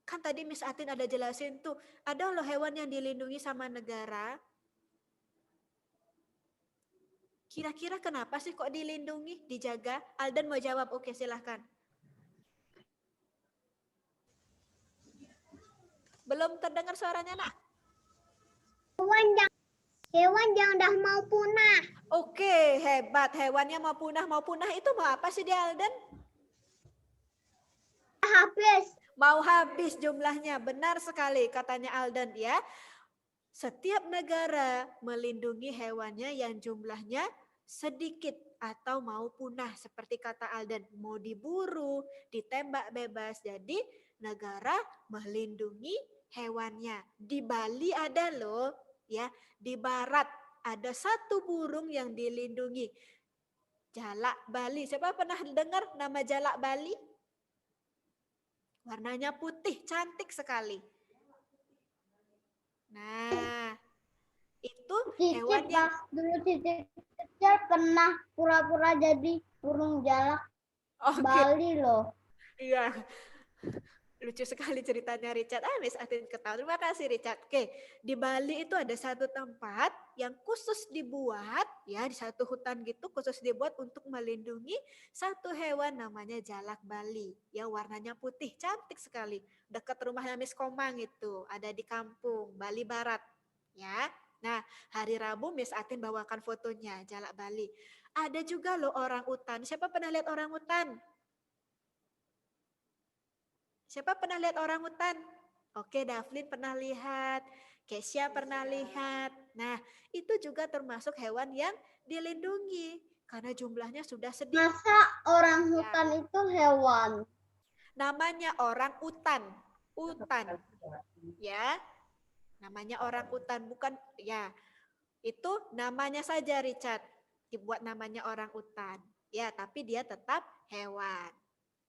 Kan tadi Miss Atin ada jelasin tuh, ada loh hewan yang dilindungi sama negara. Kira-kira kenapa sih kok dilindungi, dijaga? Alden mau jawab, oke silahkan. Belum terdengar suaranya nak? Hewan yang dah mau punah. Oke, hebat. Hewannya mau punah itu mau apa sih dia Alden? Habis. Mau habis jumlahnya, benar sekali katanya Alden ya. Setiap negara melindungi hewannya yang jumlahnya sedikit atau mau punah seperti kata Alden, mau diburu, ditembak bebas. Jadi negara melindungi hewannya. Di Bali ada loh, ya, di barat ada satu burung yang dilindungi. Jalak Bali. Siapa pernah dengar nama jalak Bali? Warnanya putih, cantik sekali. Nah, itu hewan yang Dulu Cici kecil pernah pura-pura jadi burung jalak Bali loh. Iya. Lucu sekali ceritanya Richard. Miss Atin ketawa. Terima kasih Richard. Oke, di Bali itu ada satu tempat yang khusus dibuat, ya, di satu hutan gitu khusus dibuat untuk melindungi satu hewan namanya jalak Bali. Ya, warnanya putih, cantik sekali. Dekat rumahnya Miss Komang itu, ada di kampung Bali Barat, ya. Nah, hari Rabu Miss Atin bawakan fotonya jalak Bali. Ada juga loh orang utan. Siapa pernah lihat orang utan? Siapa pernah lihat orang hutan? Oke, Davlin pernah lihat, Kesia pernah lihat. Nah, itu juga termasuk hewan yang dilindungi karena jumlahnya sudah sedikit. Masa orang hutan itu hewan? Namanya orang utan, utan, ya. Namanya orang utan, bukan ya. Itu namanya saja Richard, dibuat namanya orang utan. Ya, tapi dia tetap hewan.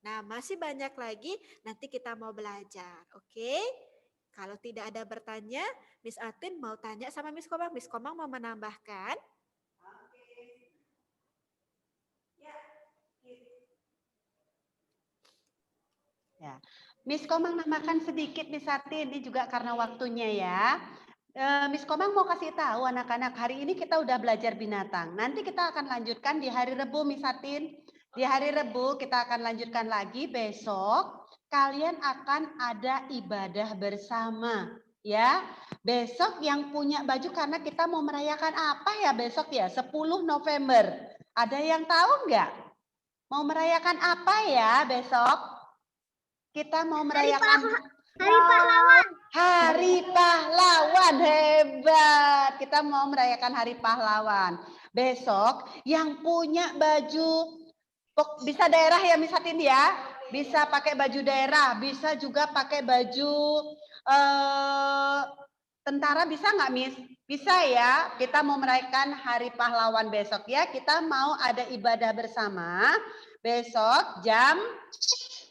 Nah, masih banyak lagi, nanti kita mau belajar, oke? Kalau tidak ada bertanya, Miss Atin mau tanya sama Miss Komang. Miss Komang mau menambahkan? Ya, Miss Komang nambahkan sedikit Miss Atin, ini juga karena waktunya ya. Miss Komang mau kasih tahu anak-anak, hari ini kita udah belajar binatang. Nanti kita akan lanjutkan di hari Rebu Miss Atin. Di hari Rebu kita akan lanjutkan lagi, besok kalian akan ada ibadah bersama. Ya, besok yang punya baju, karena kita mau merayakan apa ya besok ya, 10 November. Ada yang tahu nggak? Mau merayakan apa ya besok? Kita mau merayakan Hari Pahlawan. Hari Pahlawan, hebat. Kita mau merayakan Hari Pahlawan. Besok yang punya baju, bisa daerah ya Miss Atin ya, bisa pakai baju daerah, bisa juga pakai baju tentara, bisa nggak Miss? Bisa ya, kita mau merayakan Hari Pahlawan besok ya, kita mau ada ibadah bersama besok jam.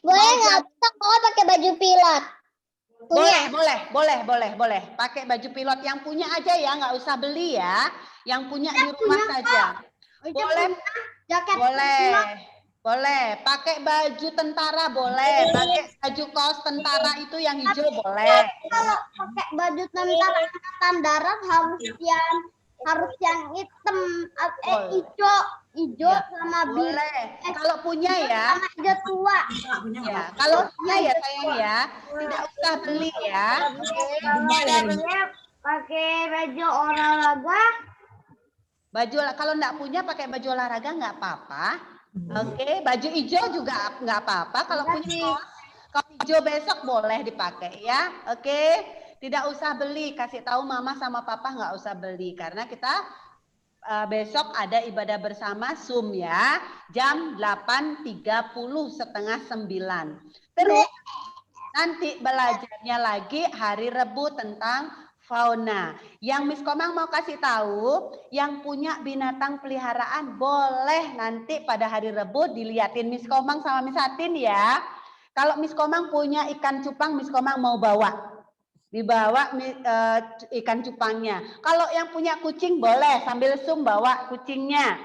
Boleh nggak kita kalau pakai baju pilot? Boleh. Pakai baju pilot yang punya aja ya, nggak usah beli ya. Yang punya di rumah saja. Boleh, Jaket boleh. Pakai baju tentara boleh. Pakai baju kaos tentara itu yang hijau boleh. kalau pakai baju tentara angkatan darat harus yang hitam, hijau Ya, sama biru. boleh. Kalau punya ya. Sama hijau tua. Ya, kalau punya ya sayang ya, tidak usah beli ya. Pakai baju olahraga. Kalau enggak punya pakai baju olahraga nggak apa-apa. Oke, baju hijau juga nggak apa-apa. Kalau punya kaos hijau besok boleh dipakai ya. Oke, tidak usah beli. Kasih tahu mama sama papa nggak usah beli karena kita besok ada ibadah bersama Zoom ya, jam 8.30 setengah 9. Terus nanti belajarnya lagi hari Rebu tentang fauna. Yang Miss Komang mau kasih tahu, yang punya binatang peliharaan boleh nanti pada hari Rebu dilihatin Miss Komang sama Miss Atin ya. Kalau Miss Komang punya ikan cupang, Miss Komang mau dibawa ikan cupangnya. Kalau yang punya kucing boleh sambil Zoom bawa kucingnya.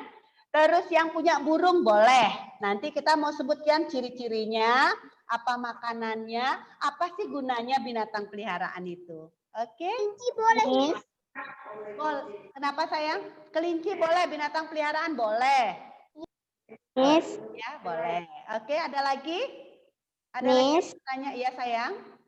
Terus yang punya burung boleh. Nanti kita mau sebutkan ciri-cirinya, apa makanannya, apa sih gunanya binatang peliharaan itu. Oke? Kelinci boleh. Kenapa sayang? Kelinci boleh, binatang peliharaan boleh. Miss, Ya, boleh. Oke, ada lagi? Ada Miss. lagi tanya iya sayang?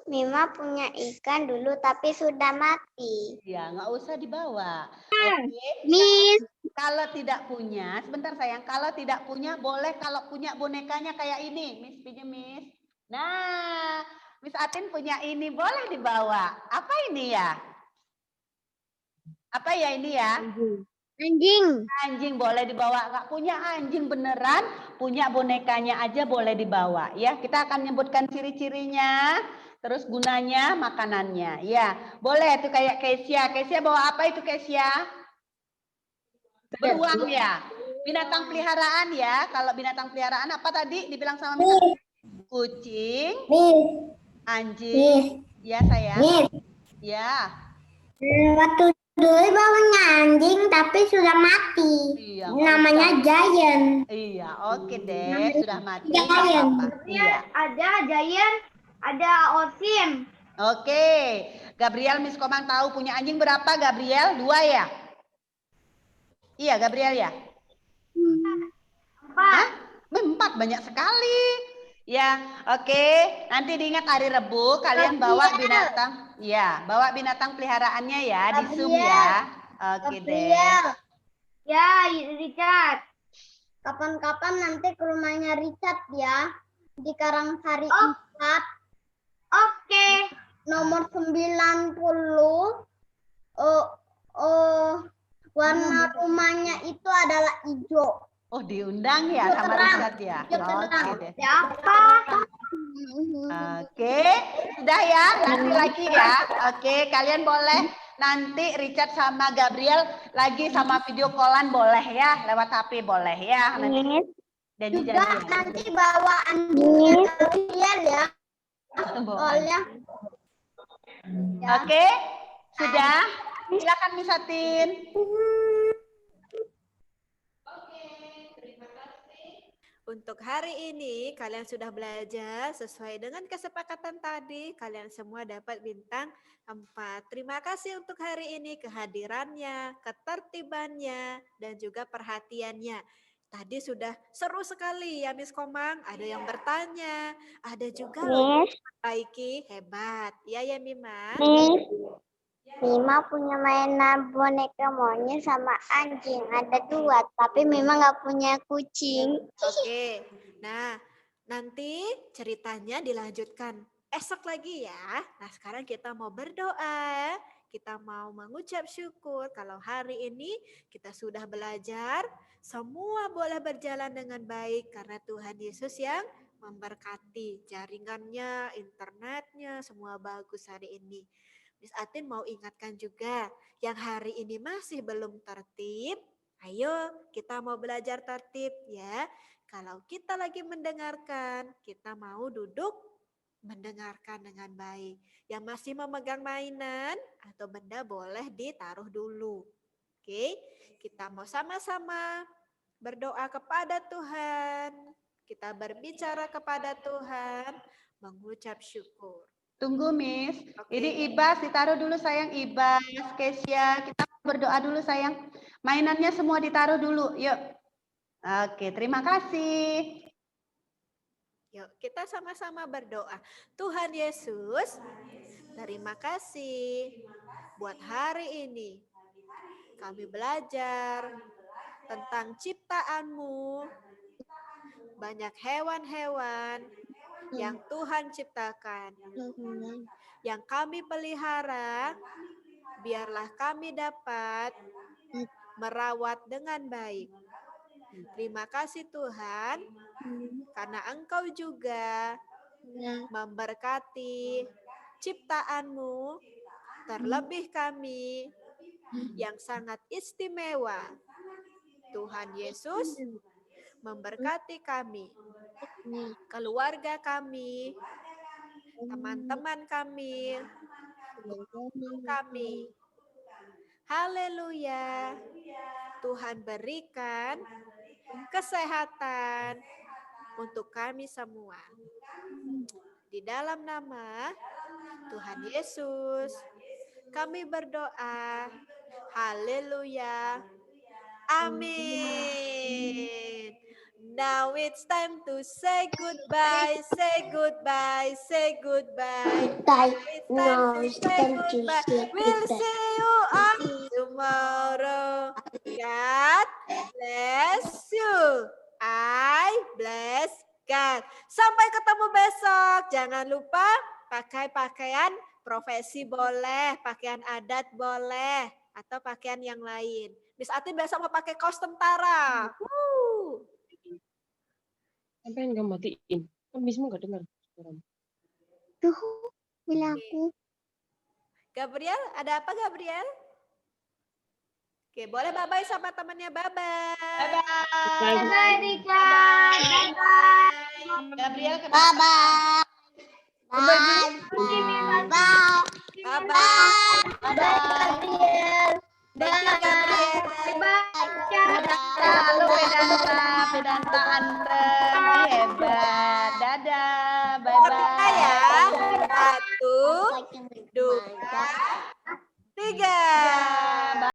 Mima punya ikan dulu tapi sudah mati. Ya, nggak usah dibawa. Oke. Miss, Kalau tidak punya, sebentar sayang, kalau tidak punya boleh kalau punya bonekanya kayak ini. Miss pinjam Miss. Nah, Miss Atin punya ini boleh dibawa. Apa ini ya? Apa ya ini ya? anjing. Anjing boleh dibawa. Nggak punya anjing beneran, punya bonekanya aja boleh dibawa. Ya, kita akan menyebutkan ciri-cirinya. Terus gunanya, makanannya. Ya, boleh itu kayak Kesia. Kesia bawa apa itu Kesia? Beruang ya. Binatang peliharaan ya. Kalau binatang peliharaan apa tadi dibilang sama Miss? Kucing, anjing. Ya sayang. Ya. Waktu dulu bawanya anjing tapi sudah mati. Iya. Namanya Giant. Iya, oke deh. Sudah mati. Giant. Iya. Ada Giant, ada Osim. Oke. Gabriel Miss Komang tahu punya anjing berapa Gabriel? 2 ya? Iya, Gabriel ya? 4 banyak sekali. Ya, oke. Nanti diingat hari Rebu kalian bawa binatang. Ya, bawa binatang peliharaannya ya di Zoom ya. Oke deh. Ya, Richard. Kapan-kapan nanti ke rumahnya Richard ya. Di Karangsari 4. Oke. Nomor 90. Warna rumahnya itu adalah hijau. Oh, diundang ya sama Richard ya. Oke deh. Siapa? Oke, sudah ya, nanti lagi ya. Oke, kalian boleh nanti Richard sama Gabriel lagi sama video callan boleh ya, lewat HP boleh ya. Nanti dan Juga nanti bawa anjingnya Gabriel ya. Soalnya. Oke, sudah. Silakan Miss Atin. Untuk hari ini kalian sudah belajar sesuai dengan kesepakatan tadi. Kalian semua dapat bintang 4. Terima kasih untuk hari ini kehadirannya, ketertibannya, dan juga perhatiannya. Tadi sudah seru sekali ya Miss Komang. Ada yang bertanya, ada juga memperbaiki. Hebat. Ya Mima. Mima punya mainan boneka monyet sama anjing. Ada 2, tapi Mima nggak punya kucing. Oke, nah nanti ceritanya dilanjutkan esok lagi ya. Nah sekarang kita mau berdoa, kita mau mengucap syukur kalau hari ini kita sudah belajar, semua boleh berjalan dengan baik karena Tuhan Yesus yang memberkati jaringannya, internetnya, semua bagus hari ini. Miss Atin mau ingatkan juga yang hari ini masih belum tertib, ayo kita mau belajar tertib ya. Kalau kita lagi mendengarkan, kita mau duduk mendengarkan dengan baik. Yang masih memegang mainan atau benda boleh ditaruh dulu. Oke, kita mau sama-sama berdoa kepada Tuhan. Kita berbicara kepada Tuhan, mengucap syukur. Tunggu, Miss. Oke. Ini Ibas, ditaruh dulu sayang. Ibas, Kesia, kita berdoa dulu sayang. Mainannya semua ditaruh dulu, yuk. Oke, terima kasih. Yuk, kita sama-sama berdoa. Tuhan Yesus, terima kasih buat hari ini. Kami belajar tentang ciptaan-Mu. Banyak hewan-hewan yang Tuhan ciptakan. Yang kami pelihara, biarlah kami dapat merawat dengan baik. Terima kasih Tuhan, karena Engkau juga memberkati ciptaan-Mu, terlebih kami yang sangat istimewa. Tuhan Yesus memberkati kami, keluarga kami, teman-teman kami, kami. Haleluya. Tuhan berikan kesehatan untuk kami semua. Di dalam nama Tuhan Yesus, kami berdoa. Haleluya. Amin. Now it's time to say goodbye, say goodbye, say goodbye. It's time to say goodbye. We'll see you on tomorrow. God bless you. I bless God. Sampai ketemu besok. Jangan lupa pakai pakaian profesi boleh, pakaian adat boleh, atau pakaian yang lain. Miss Ati besok mau pakai kaos tentara. Sampai nggak matiin, kan Mismu nggak dengar suaramu. Tuh, bilang aku. Gabriel, ada apa Gabriel? Oke, boleh bye-bye sama temannya. Bye-bye. Bye-bye. Bye, Rika. Bye-bye. Gabriel, Bye-bye. Bye. Bye. Bye-bye. Bye-bye. Thank you, Gabriel. Selalu pedanta Andre, hebat.